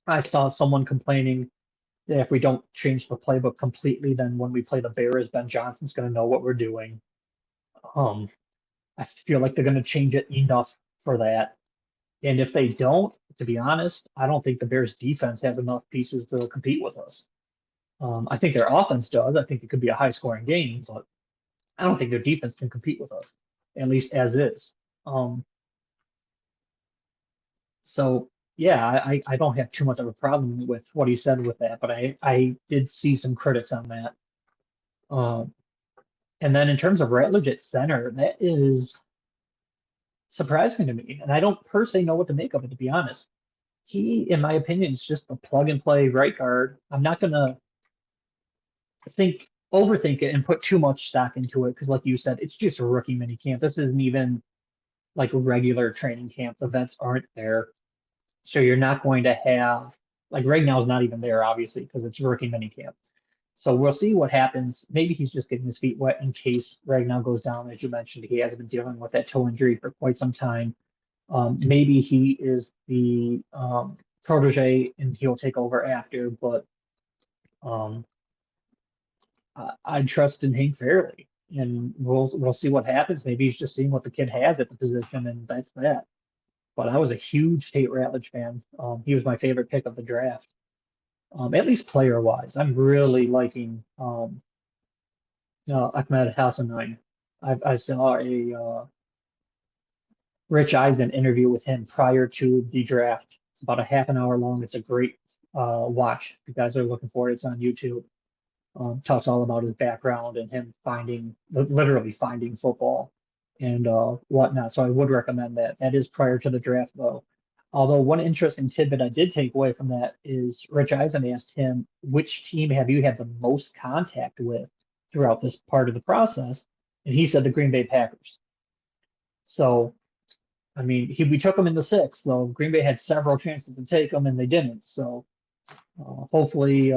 I saw someone complaining that if we don't change the playbook completely, then when we play the Bears, Ben Johnson's going to know what we're doing. Um, I feel like they're going to change it enough for that. And if they don't, to be honest, I don't think the Bears defense has enough pieces to compete with us. I think their offense does. I think it could be a high scoring game, but I don't think their defense can compete with us, at least as is. Um, so yeah, I don't have too much of a problem with what he said with that, but I did see some critics on that. Um, and then in terms of Rutledge at center, that is surprising to me, and I don't per se know what to make of it, to be honest. He, in my opinion, is just a plug and play right guard. I'm not gonna think overthink it and put too much stock into it because, like you said, it's just a rookie mini camp. This isn't even like regular training camp. The vets aren't there. So you're not going to have like Ragnall's not even there, obviously, because it's rookie mini camp. So we'll see what happens. Maybe he's just getting his feet wet in case Ragnow goes down. As you mentioned, he hasn't been dealing with that toe injury for quite some time. Maybe he is the protege and he'll take over after, but um, I trust in Hank fairly. And we'll see what happens. Maybe he's just seeing what the kid has at the position, and that's that. But I was a huge Tate Ratledge fan. He was my favorite pick of the draft, at least player wise. I'm really liking Ahmed Hassanein. I saw a Rich Eisen interview with him prior to the draft. It's about a half an hour long. It's a great watch. If you guys are looking for it, it's on YouTube. Talks all about his background and him finding, literally finding football and whatnot. So I would recommend that. That is prior to the draft, though. Although one interesting tidbit I did take away from that is Rich Eisen asked him, which team have you had the most contact with throughout this part of the process? And he said the Green Bay Packers. So, I mean, we took him in the sixth, though Green Bay had several chances to take him and they didn't. So hopefully,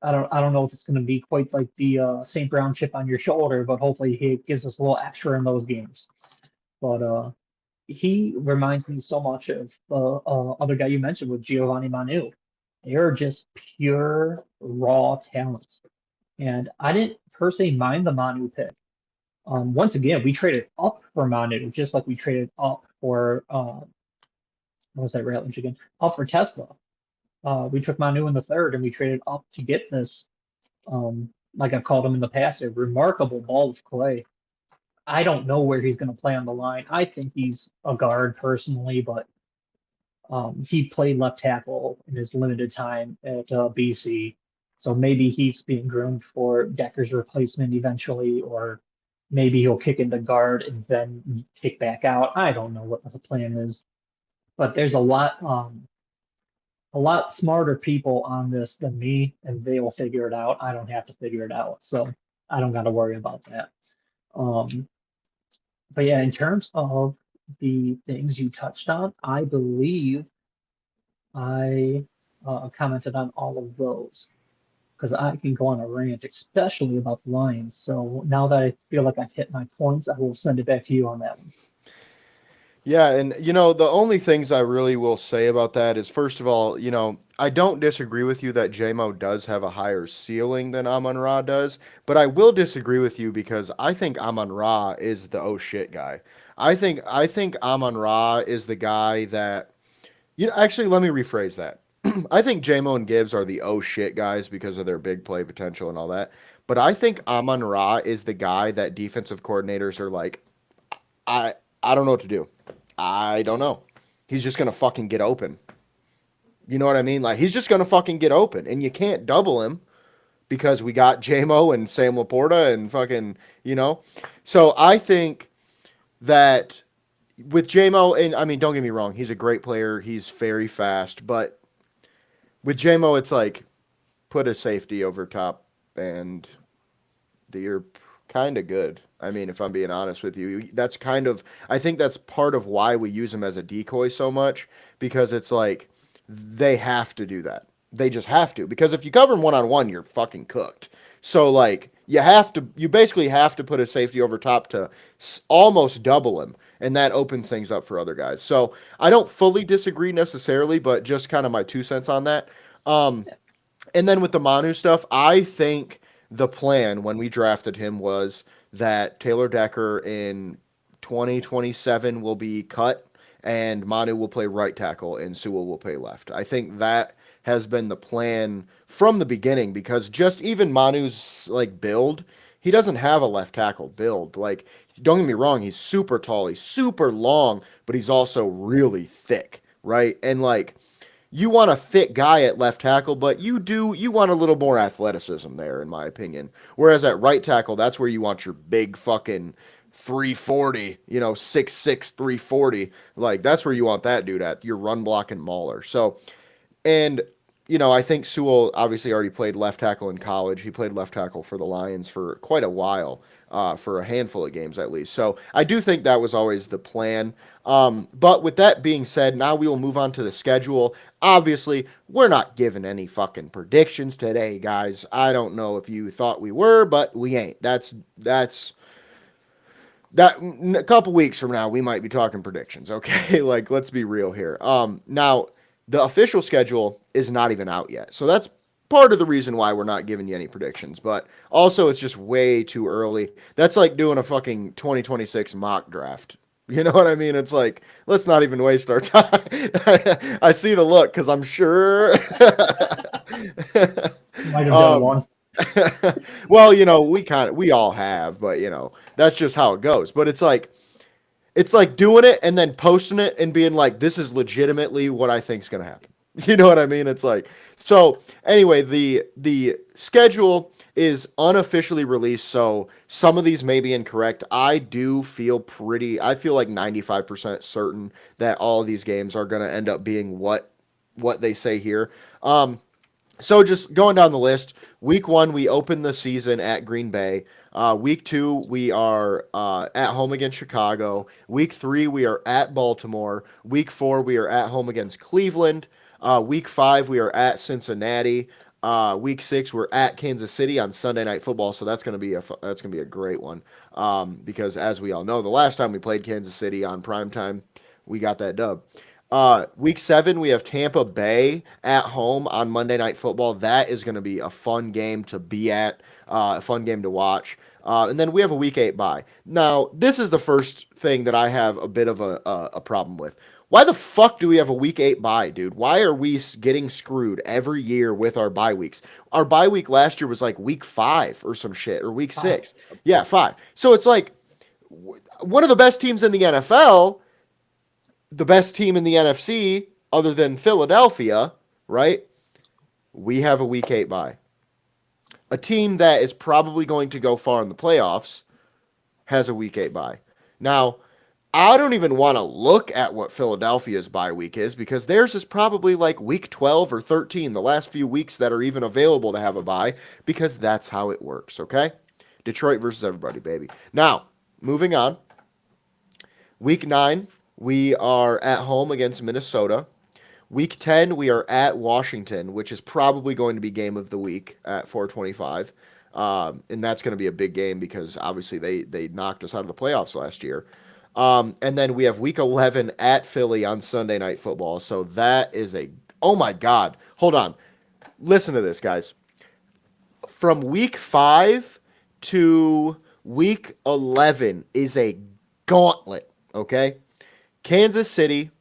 I don't know if it's going to be quite like the St. Brown chip on your shoulder, but hopefully he gives us a little extra in those games. But he reminds me so much of the other guy you mentioned with Giovanni Manu. They're just pure raw talent, and I didn't personally mind the Manu pick. Once again, we traded up for Manu, just like we traded up for what was that Ratledge again? Up for Tesla. We took Manu in the third, and we traded up to get this like I've called him in the past, a remarkable ball of clay. I don't know where he's going to play on the line. I think he's a guard personally, but he played left tackle in his limited time at BC. So maybe he's being groomed for Decker's replacement eventually, or maybe he'll kick into guard and then kick back out. I don't know what the plan is, but there's a lot smarter people on this than me, and they will figure it out. I don't have to figure it out, so I don't got to worry about that. Um, but yeah, in terms of the things you touched on, I believe I commented on all of those because I can go on a rant, especially about the Lions. So now that I feel like I've hit my points, I will send it back to you on that one. Yeah, and the only things I really will say about that is first of all, I don't disagree with you that JMO does have a higher ceiling than Amon Ra does, but I will disagree with you because I think Amon Ra is the oh shit guy. I think Amon Ra is the guy that actually let me rephrase that. I think JMO and Gibbs are the oh shit guys because of their big play potential and all that. But I think Amon Ra is the guy that defensive coordinators are like, I I don't know what to do. I don't know. He's just gonna fucking get open. You know what I mean? Like he's just gonna fucking get open, and you can't double him because we got JMO and Sam Laporta and fucking So I think that with JMO, and I mean, don't get me wrong, he's a great player. He's very fast, but with JMO, it's like put a safety over top, and you're kind of good. I mean, if I'm being honest with you, I think that's part of why we use him as a decoy so much because it's like they have to do that. They just have to, because if you cover him one on one, you're fucking cooked. So like you basically have to put a safety over top to almost double him, and that opens things up for other guys. So I don't fully disagree necessarily, but just kind of my 2 cents on that. Um, and then with the Manu stuff, I think the plan when we drafted him was that Taylor Decker in 2027 will be cut and Manu will play right tackle and Sewell will play left. I think that has been the plan from the beginning, because just even Manu's like build, he doesn't have a left tackle build. Like, don't get me wrong, he's super tall, he's super long, but he's also really thick, right? And like, you want a fit guy at left tackle, but you want a little more athleticism there, in my opinion. Whereas at right tackle, that's where you want your big fucking 340, 6'6", 340. Like, that's where you want that dude at, your run blocking mauler. So, and I think Sewell obviously already played left tackle in college. He played left tackle for the Lions for quite a while, for a handful of games at least. So I do think that was always the plan. But with that being said, now we will move on to the schedule. Obviously, we're not giving any fucking predictions today, guys. I don't know if you thought we were, but we ain't. That's that. A couple weeks from now, we might be talking predictions. Okay, like, let's be real here. Now the official schedule is not even out yet, so that's part of the reason why we're not giving you any predictions. But also, it's just way too early. That's like doing a fucking 2026 mock draft. You know what I mean? It's like, let's not even waste our time. I see the look, because I'm sure. Might have done um, one. well, we all have, but that's just how it goes. But it's like doing it and then posting it and being like, this is legitimately what I think is going to happen. You know what I mean? It's like, so anyway, the schedule is unofficially released, so some of these may be incorrect. I feel like 95% certain that all of these games are going to end up being what they say here. So just going down the list, week 1, we open the season at Green Bay. Week 2, we are at home against Chicago. Week 3, we are at Baltimore. Week 4, we are at home against Cleveland. Week 5, we are at Cincinnati. Week 6, we're at Kansas City on Sunday Night Football. So that's gonna be a great one. Because as we all know, the last time we played Kansas City on primetime, we got that dub. Week 7, we have Tampa Bay at home on Monday Night Football. That is going to be a fun game to be at, a fun game to watch. And then we have a Week 8 bye. Now, this is the first thing that I have a bit of a problem with. Why the fuck do we have a Week 8 bye, dude? Why are we getting screwed every year with our bye weeks? Our bye week last year was like Week 5 or some shit, or Week Five. 6. Yeah, 5. So it's like one of the best teams in the NFL, the best team in the NFC other than Philadelphia, right? We have a Week 8 bye. A team that is probably going to go far in the playoffs has a Week 8 bye. Now, I don't even want to look at what Philadelphia's bye week is, because theirs is probably like week 12 or 13, the last few weeks that are even available to have a bye, because that's how it works, okay? Detroit versus everybody, baby. Now, moving on. Week 9, we are at home against Minnesota. Week 10, we are at Washington, which is probably going to be game of the week at 425. And that's going to be a big game because obviously they knocked us out of the playoffs last year. And then we have week 11 at Philly on Sunday Night Football. So that is oh my God. Hold on. Listen to this, guys. From week 5 to week 11 is a gauntlet, okay? Kansas City,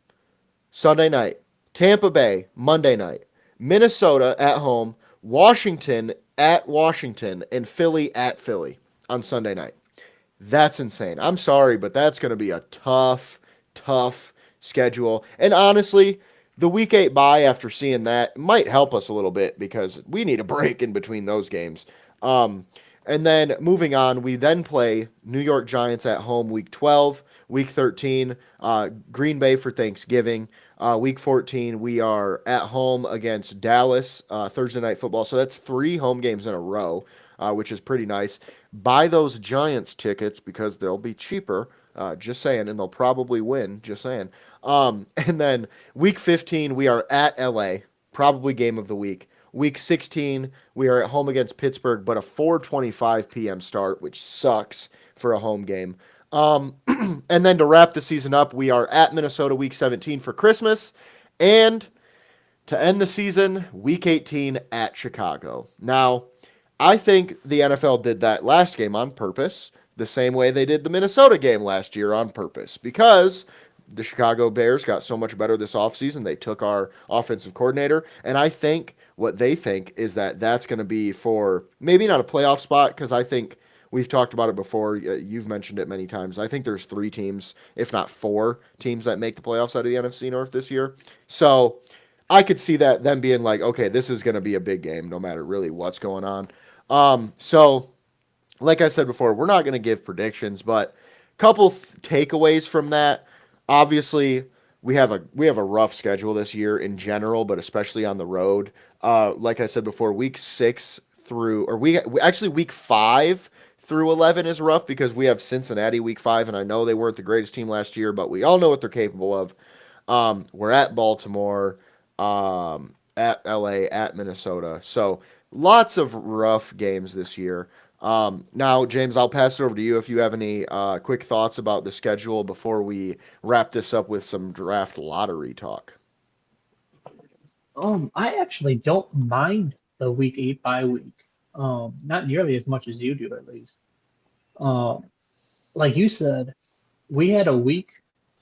Sunday night. Tampa Bay, Monday night. Minnesota at home. Washington at Washington. And Philly at Philly on Sunday night. That's insane. I'm sorry, but that's going to be a tough, tough schedule. And honestly, the week 8 bye after seeing that might help us a little bit, because we need a break in between those games. And then moving on, we then play New York Giants at home week 12, week 13, Green Bay for Thanksgiving. Week 14, we are at home against Dallas, Thursday Night Football. So that's 3 home games in a row, which is pretty nice. Buy those Giants tickets because they'll be cheaper, just saying, and they'll probably win, just saying. And then week 15, we are at LA probably game of the week. Week 16, we are at home against Pittsburgh, but a 4:25 p.m. start, which sucks for a home game. And then to wrap the season up, we are at Minnesota week 17 for Christmas, and to end the season, week 18 at Chicago. Now, I think the NFL did that last game on purpose, the same way they did the Minnesota game last year on purpose, because the Chicago Bears got so much better this offseason. They took our offensive coordinator, and I think what they think is that that's going to be for maybe not a playoff spot, because I think we've talked about it before. You've mentioned it many times. I think there's three teams, if not four teams, that make the playoffs out of the NFC North this year. So I could see that them being like, okay, this is going to be a big game, no matter really what's going on. So like I said before, we're not going to give predictions, but couple takeaways from that. Obviously, we have a rough schedule this year in general, but especially on the road. Like I said before, week 6 through or actually week 5 through 11 is rough because we have Cincinnati week 5, and I know they weren't the greatest team last year, but we all know what they're capable of. We're at Baltimore, at LA, at Minnesota. So lots of rough games this year. Now, James, I'll pass it over to you if you have any quick thoughts about the schedule before we wrap this up with some draft lottery talk. I actually don't mind the week 8 bye week. Not nearly as much as you do, at least. Um, like you said, we had a week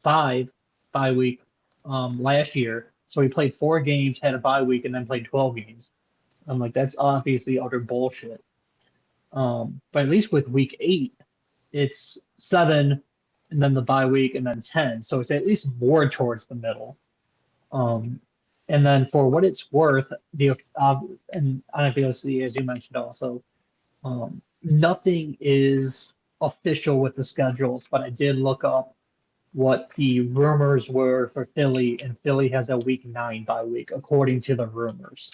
5 bye week last year. So we played 4 games, had a bye week, and then played 12 games. I'm like, that's obviously utter bullshit. But at least with week 8, it's 7 and then the bye week and then 10. So it's at least more towards the middle. Um, and then for what it's worth, and obviously, as you mentioned also, nothing is official with the schedules, but I did look up what the rumors were for Philly, and Philly has a week 9 bye week, according to the rumors.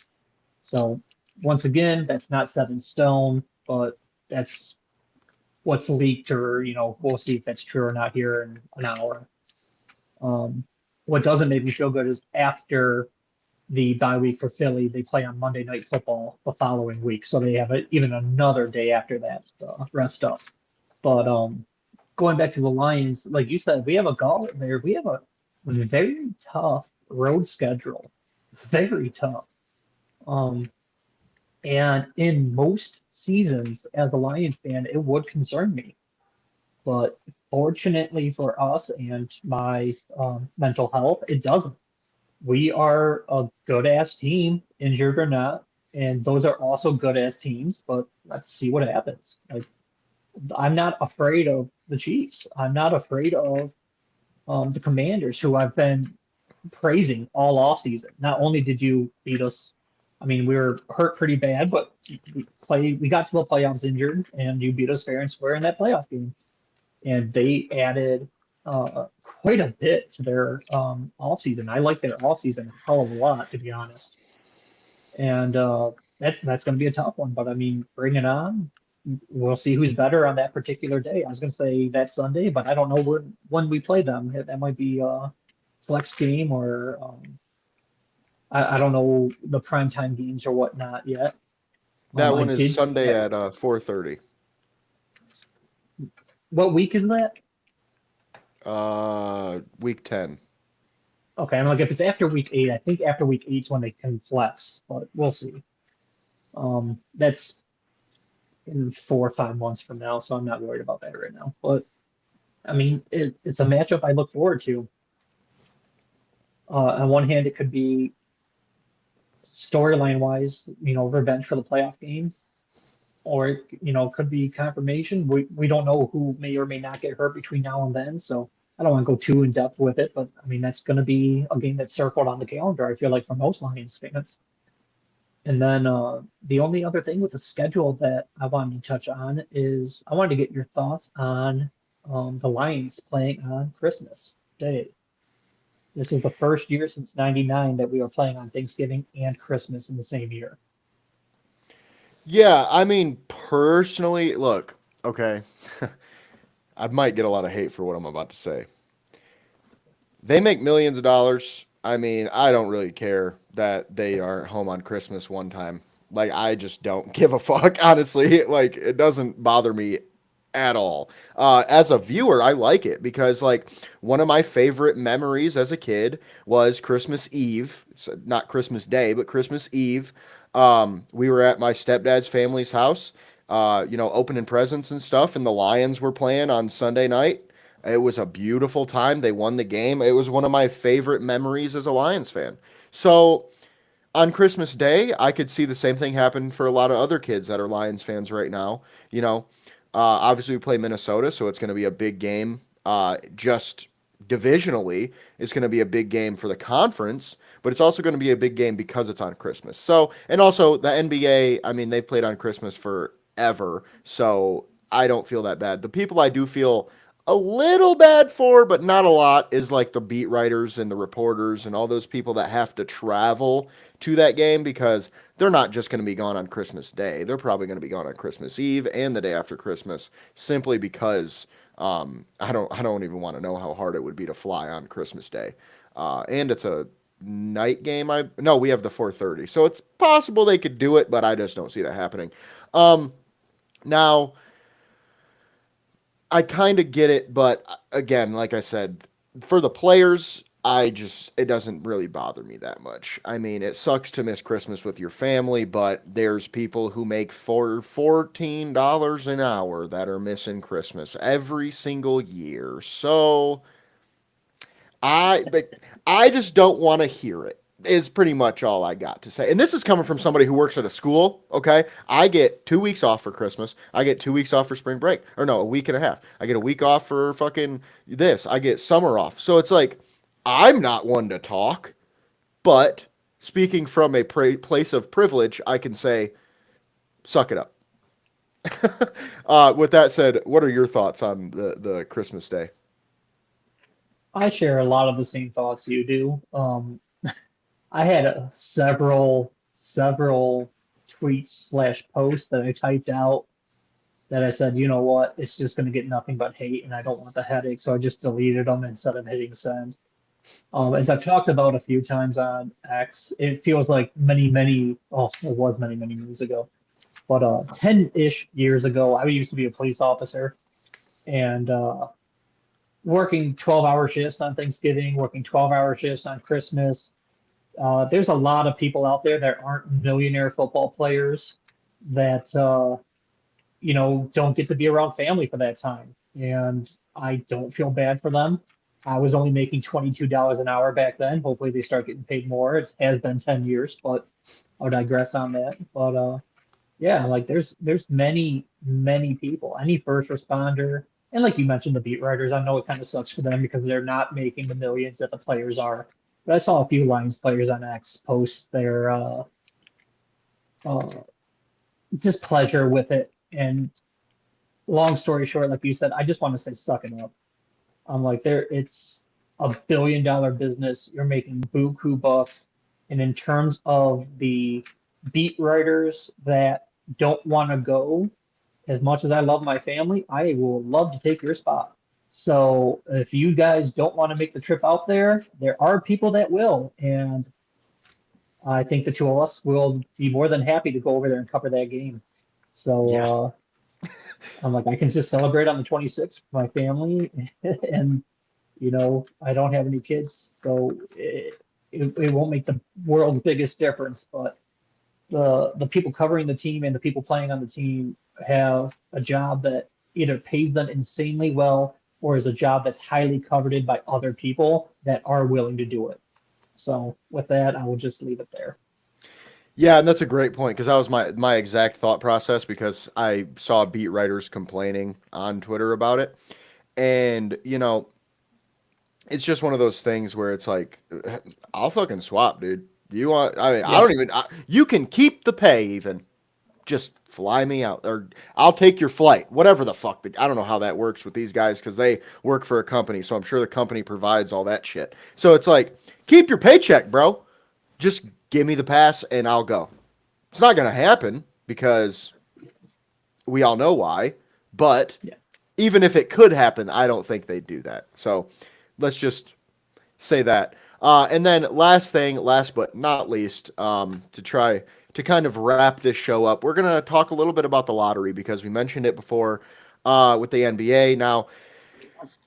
So once again, that's not set in stone, but that's what's leaked, or we'll see if that's true or not here in an hour. What doesn't make me feel good is after the bye week for Philly, they play on Monday Night Football the following week, so they have even another day after that rest up. But going back to the Lions, like you said, we have a goal there. We have a very tough road schedule, very tough. Um, and in most seasons, as a Lions fan, it would concern me. But fortunately for us and my mental health, it doesn't. We are a good ass team, injured or not, and those are also good ass teams. But let's see what happens. Like, I'm not afraid of the Chiefs. I'm not afraid of the Commanders, who I've been praising all off season. Not only did you beat us, I mean, we were hurt pretty bad, but we got to the playoffs injured, and you beat us fair and square in that playoff game. And they added quite a bit to their all season. I like their all season a hell of a lot, to be honest. And that's going to be a tough one. But I mean, bring it on. We'll see who's better on that particular day. I was going to say that Sunday, but I don't know when we play them. That might be a flex game, or I don't know the primetime games or whatnot yet. That I one is did see Sunday that. at 4:30. What week is that? Week 10. Okay, I'm like, if it's after week 8, I think after week 8 is when they can flex, but we'll see. That's in 4 or 5 months from now, so I'm not worried about that right now. But I mean, it's a matchup I look forward to. On one hand, it could be storyline wise, revenge for the playoff game, or could be confirmation. We don't know who may or may not get hurt between now and then, so I don't want to go too in depth with it. But I mean, that's going to be a game that's circled on the calendar, I feel like, for most Lions fans. And then the only other thing with the schedule that I wanted to touch on is I wanted to get your thoughts on the Lions playing on Christmas Day. This is the first year since '99 that we are playing on Thanksgiving and Christmas in the same year. Yeah, I mean, personally, look, okay, I might get a lot of hate for what I'm about to say. They make millions of dollars I mean, I don't really care that they aren't home on Christmas one time. Like, I just don't give a fuck, honestly. Like, it doesn't bother me at all. As a viewer, I like it because, like, one of my favorite memories as a kid was Christmas Eve. So not Christmas Day, but Christmas Eve. We were at my stepdad's family's house, opening presents and stuff, and the Lions were playing on Sunday night. It was a beautiful time. They won the game. It was one of my favorite memories as a Lions fan. So on Christmas Day, I could see the same thing happen for a lot of other kids that are Lions fans right now. Obviously we play Minnesota, so it's going to be a big game. Just divisionally, it's going to be a big game for the conference, but it's also going to be a big game because it's on Christmas. So, and also the NBA, I mean, they've played on Christmas forever, so I don't feel that bad. The people I do feel a little bad for, but not a lot, is like the beat writers and the reporters and all those people that have to travel to that game because they're not just going to be gone on Christmas Day. They're probably going to be gone on Christmas Eve and the day after Christmas simply because I don't even want to know how hard it would be to fly on Christmas Day. And it's a night game. I no, we have the 4:30, so it's possible they could do it, but I just don't see that happening. Now I kind of get it, but again, like I said, for the players, it doesn't really bother me that much. I mean, it sucks to miss Christmas with your family, but there's people who make $14 an hour that are missing Christmas every single year. So but I just don't want to hear it. Is pretty much all I got to say. And this is coming from somebody who works at a school, okay? I get 2 weeks off for Christmas. I get 2 weeks off for spring break. Or no, a week and a half. I get a week off for fucking this. I get summer off. So it's like, I'm not one to talk, but speaking from a place of privilege, I can say, suck it up. With that said, what are your thoughts on the Christmas day? I share a lot of the same thoughts you do. I had several tweets slash posts that I typed out that I said, you know what, it's just going to get nothing but hate, and I don't want the headache, so I just deleted them instead of hitting send. As I've talked about a few times on X, it feels like it was many moons ago, but 10-ish years ago, I used to be a police officer and working 12-hour shifts on Thanksgiving, working 12-hour shifts on Christmas. There's a lot of people out there that aren't millionaire football players that don't get to be around family for that time. And I don't feel bad for them. I was only making $22 an hour back then. Hopefully they start getting paid more. It has been 10 years, but I'll digress on that. But yeah, like there's many people, any first responder, and like you mentioned, the beat writers. I know it kind of sucks for them because they're not making the millions that the players are. But I saw a few Lions players on X post their uh, displeasure with it. And long story short, like you said, I just want to say suck it up. I'm like it's a $1 billion business. You're making buku bucks, and in terms of the beat writers that don't want to go, as much as I love my family, I will love to take your spot. So if you guys don't want to make the trip out there, there are people that will, and I think the two of us will be more than happy to go over there and cover that game. So Yeah. I'm like, I can just celebrate on the 26th with my family, and I don't have any kids, so it won't make the world's biggest difference. But the people covering the team and the people playing on the team have a job that either pays them insanely well or is a job that's highly coveted by other people that are willing to do it. So with that, I will just leave it there. Yeah, and that's a great point because that was my exact thought process because I saw beat writers complaining on Twitter about it. And, it's just one of those things where it's like, I'll fucking swap, dude. You want, I mean, I Yeah, don't even, you can keep the pay even. Just fly me out or I'll take your flight, whatever the fuck. I don't know how that works with these guys because they work for a company. So I'm sure the company provides all that shit. So it's like, keep your paycheck, bro. Just give me the pass and I'll go. It's not going to happen because we all know why. But yeah. even if it could happen, I don't think they'd do that. So let's just say that. And then last but not least, to try to kind of wrap this show up, we're gonna talk a little bit about the lottery because we mentioned it before with the NBA. Now,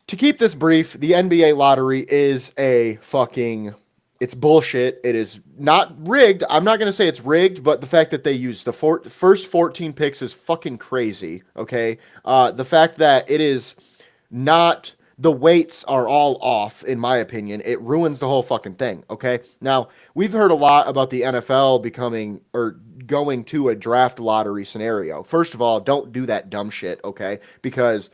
to keep this brief, the NBA lottery is a fucking it's bullshit. It is not rigged. I'm not going to say it's rigged, but the fact that they use the first 14 picks is fucking crazy, okay? The fact that it is not the weights are all off in my opinion. It ruins the whole fucking thing, okay? Now, we've heard a lot about the NFL becoming or going to a draft lottery scenario. First of all, don't do that dumb shit, okay? Because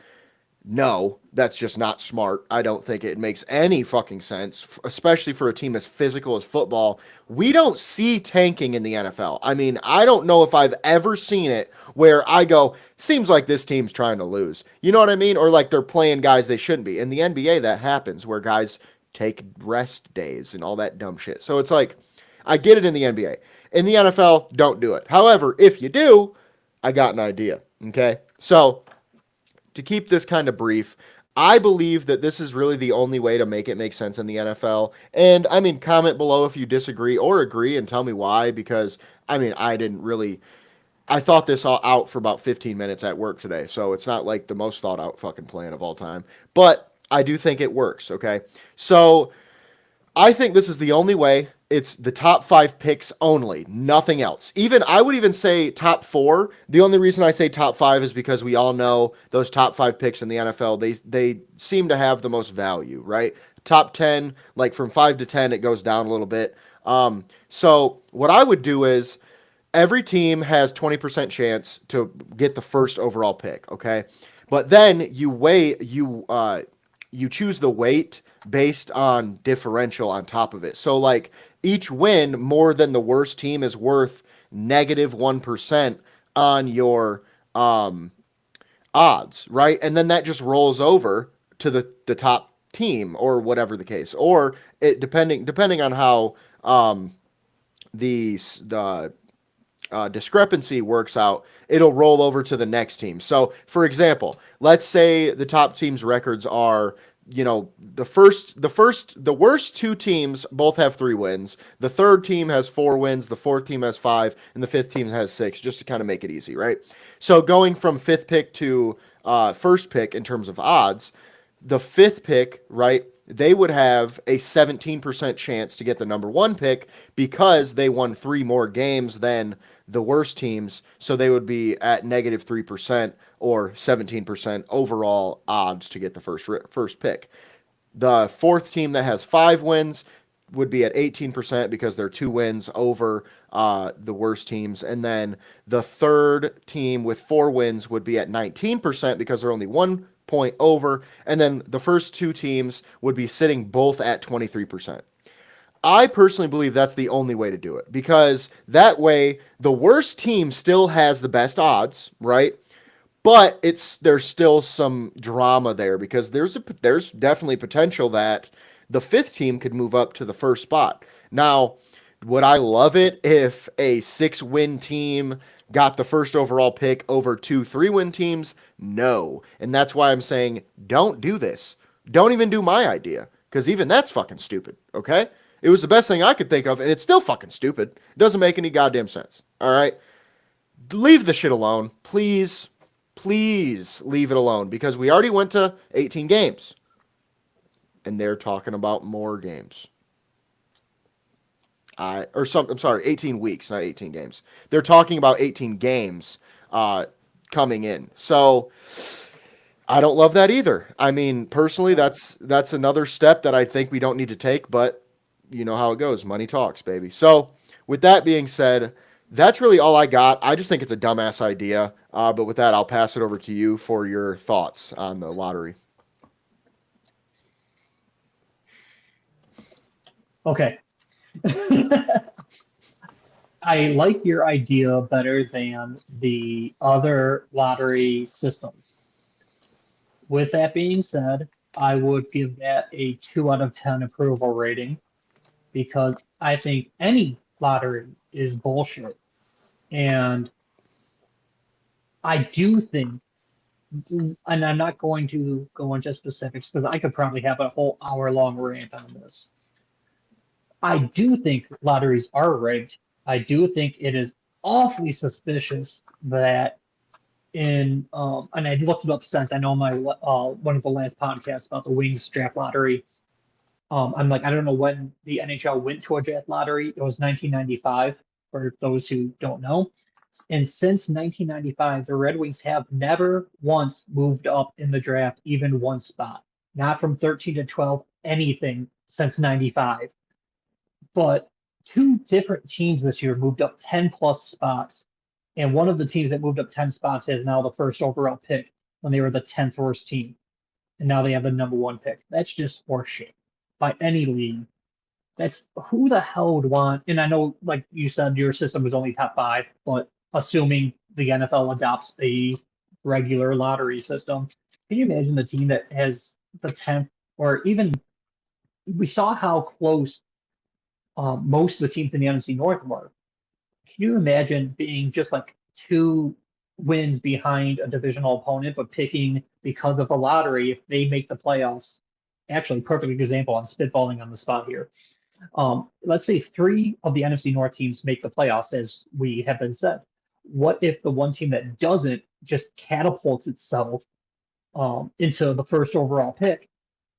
no, that's just not smart. I don't think it makes any fucking sense, especially for a team as physical as football. We don't see tanking in the NFL. I mean, I don't know if I've ever seen it where I go, seems like this team's trying to lose. You know what I mean? Or like they're playing guys they shouldn't be. In the NBA, that happens where guys take rest days and all that dumb shit. So it's like, I get it in the NBA. In the NFL, don't do it. However, if you do, I got an idea. Okay? So to keep this kind of brief, I believe that this is really the only way to make it make sense in the NFL. And I mean, comment below if you disagree or agree and tell me why, because I mean, I thought this all out for about 15 minutes at work today. So it's not like the most thought out fucking plan of all time, but I do think it works. Okay. So I think this is the only way. It's the top 5 picks only, nothing else. Even I would even say top 4. The only reason I say top 5 is because we all know those top 5 picks in the NFL. They seem to have the most value, right? Top 10, like from 5 to 10, it goes down a little bit. So what I would do is every team has 20% chance to get the first overall pick. Okay, but then you choose the weight based on differential on top of it. So like each win more than the worst team is worth -1% on your odds, right? And then that just rolls over to the top team or whatever the case. Or it depending on how the discrepancy works out, it'll roll over to the next team. So, for example, let's say the top team's records are, the worst 2 teams both have 3 wins. The third team has 4 wins. The fourth team has 5, and the fifth team has 6. Just to kind of make it easy, right? So, going from fifth pick to first pick in terms of odds, the fifth pick, right? They would have a 17% chance to get the number 1 pick because they won 3 more games than the worst teams. So they would be at -3% or 17% overall odds to get the first pick. The fourth team that has 5 wins would be at 18% because they're 2 wins over the worst teams. And then the third team with 4 wins would be at 19% because they're only 1 point over. And then the first 2 teams would be sitting both at 23%. I personally believe that's the only way to do it because that way the worst team still has the best odds, right? But there's still some drama there because there's definitely potential that the fifth team could move up to the first spot. Now, would I love it if a 6 win team got the first overall pick over 2 3 win teams? No. And that's why I'm saying don't do this. Don't even do my idea because even that's fucking stupid, okay? It was the best thing I could think of, and it's still fucking stupid. It doesn't make any goddamn sense, all right? Leave the shit alone. Please, please leave it alone because we already went to 18 games and they're talking about more games. I'm sorry, 18 weeks, not 18 games. They're talking about 18 games coming in. So I don't love that either. I mean, personally, that's another step that I think we don't need to take, but you know how it goes. Money talks, baby. So with that being said, that's really all I got. I just think it's a dumbass idea. But with that, I'll pass it over to you for your thoughts on the lottery. Okay. I like your idea better than the other lottery systems. With that being said, I would give that a 2 out of 10 approval rating because I think any lottery is bullshit. And I do think, and I'm not going to go into specifics because I could probably have a whole hour long rant on this. I do think lotteries are rigged. I do think it is awfully suspicious that and I looked it up since I know my one of the last podcasts about the Wings draft lottery. I'm like, I don't know when the NHL went to a draft lottery. It was 1995, for those who don't know. And since 1995, the Red Wings have never once moved up in the draft, even one spot. Not from 13 to 12, anything since 95. But two different teams this year moved up 10 plus spots. And one of the teams that moved up 10 spots is now the first overall pick when they were the 10th worst team. And now they have the number one pick. That's just horseshit by any league. That's who the hell would want, and I know, like you said, your system was only top five, but assuming the NFL adopts a regular lottery system, can you imagine the team that has the 10th or even we saw how close most of the teams in the NFC North were. Can you imagine being just like two wins behind a divisional opponent, but picking because of a lottery if they make the playoffs? Actually, perfect example. I'm spitballing on the spot here. Let's say three of the NFC North teams make the playoffs, as we have been said. What if the one team that doesn't just catapults itself into the first overall pick?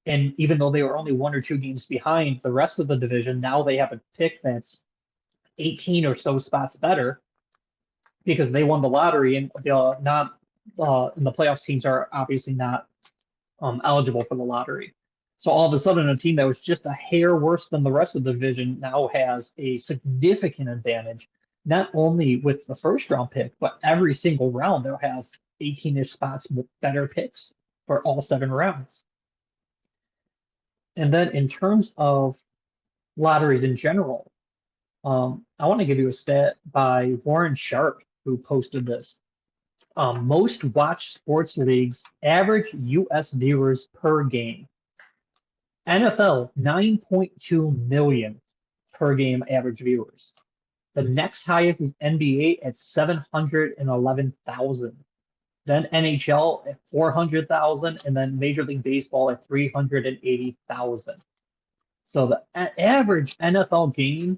And even though they were only one or two games behind the rest of the division, now they have a pick that's 18 or so spots better because they won the lottery and not and the playoff teams are obviously not eligible for the lottery. So all of a sudden, a team that was just a hair worse than the rest of the division now has a significant advantage, not only with the first round pick, but every single round they'll have 18-ish spots with better picks for all seven rounds. And then in terms of lotteries in general, I want to give you a stat by Warren Sharp, who posted this. Most watched sports leagues average U.S. viewers per game. NFL, 9.2 million per game average viewers. The next highest is NBA at 711,000. Then NHL at 400,000, and then Major League Baseball at 380,000. So the average NFL game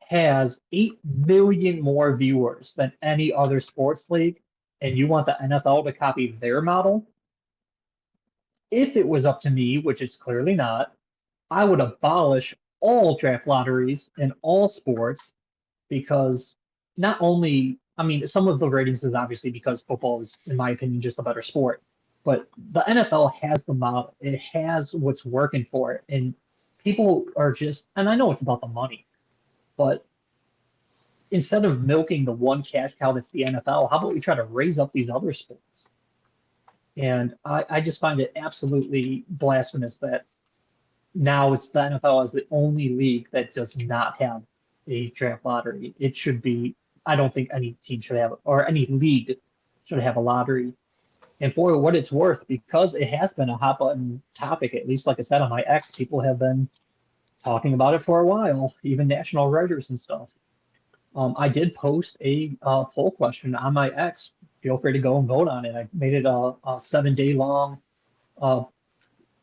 has 8 million more viewers than any other sports league, and you want the NFL to copy their model? If it was up to me, which it's clearly not, I would abolish all draft lotteries in all sports because not only, I mean, some of the ratings is obviously because football is, in my opinion, just a better sport, but the NFL has the model. It has what's working for it. And people are just, and I know it's about the money, but instead of milking the one cash cow that's the NFL, how about we try to raise up these other sports? And I just find it absolutely blasphemous that now it's the NFL as the only league that does not have a draft lottery. It should be, I don't think any team should have, or any league should have a lottery. And for what it's worth, because it has been a hot button topic, at least like I said on my X, people have been talking about it for a while, even national writers and stuff. I did post a poll question on my X. Feel free to go and vote on it. I made it a 7 day long uh,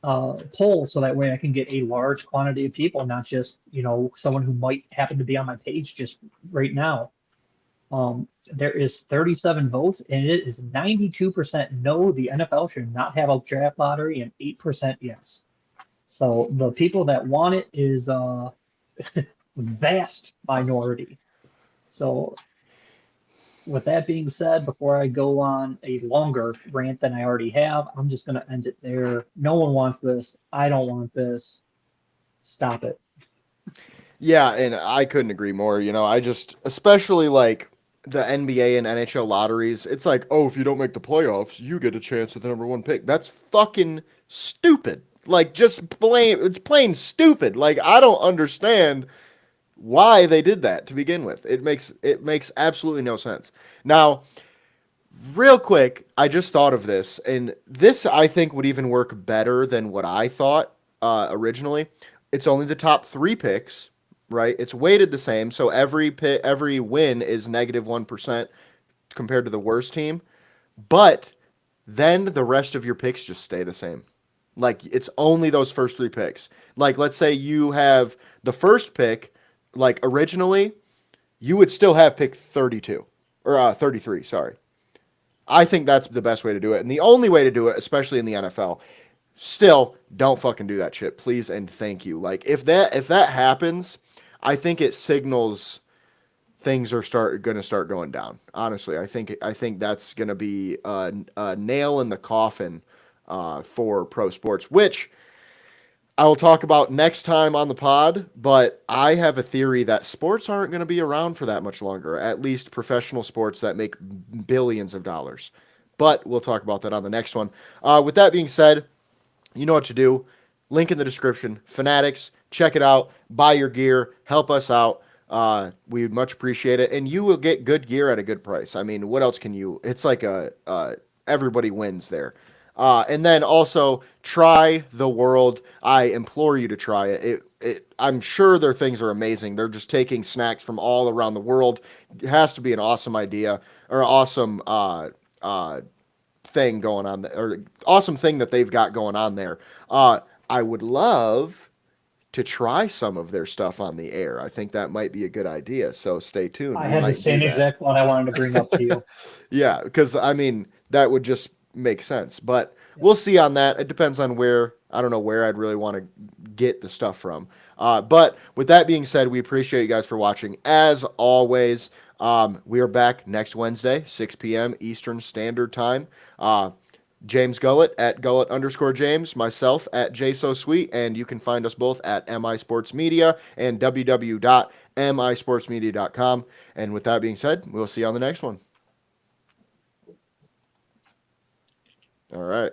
poll so that way I can get a large quantity of people, not just someone who might happen to be on my page just right now. There is 37 votes, and it is 92% no, the NFL should not have a draft lottery, and 8% yes. So the people that want it is vast minority. So with that being said, before I go on a longer rant than I already have, I'm just going to end it there. No one wants this. I don't want this. Stop it. Yeah, and I couldn't agree more. I just, especially like the NBA and NHL lotteries, it's like, oh, if you don't make the playoffs, you get a chance at the number one pick. That's fucking stupid. Like, just plain, it's plain stupid. Like, I don't understand why they did that to begin with. It makes absolutely no sense. Now, real quick, I just thought of this, and this I think would even work better than what I thought originally. It's only the top three picks, right? It's weighted the same, so every win is -1% compared to the worst team, but then the rest of your picks just stay the same. Like it's only those first three picks. Like let's say you have the first pick, like originally, you would still have pick 32 or 33. Sorry. I think that's the best way to do it, and the only way to do it, especially in the NFL. Still, don't fucking do that shit, please and thank you. Like if that happens, I think it signals things are going to start going down. Honestly, I think that's going to be a nail in the coffin for pro sports, which I will talk about next time on the pod. But I have a theory that sports aren't going to be around for that much longer. At least professional sports that make billions of dollars. But we'll talk about that on the next one. With that being said, you know what to do. Link in the description. Fanatics, check it out. Buy your gear. Help us out. We would much appreciate it, and you will get good gear at a good price. I mean, what else can you? It's like everybody wins there. And then also try the world. I implore you to try it. I'm sure their things are amazing. They're just taking snacks from all around the world. It has to be an awesome idea or awesome thing going on there, or awesome thing that they've got going on there. I would love to try some of their stuff on the air. I think that might be a good idea. So stay tuned. I We had the might do same that. exact one I wanted to bring up to you. Yeah, because I mean that would just make sense. But Yeah. we'll see on that. It depends on where. I don't know where I'd really want to get the stuff from. But with that being said, we appreciate you guys for watching. As always, we are back next Wednesday, 6 p.m. Eastern Standard Time. James Gullett at Gullett_James, myself at JSoSweet, and you can find us both at MI Sports Media and www.misportsmedia.com. And with that being said, we'll see you on the next one. All right.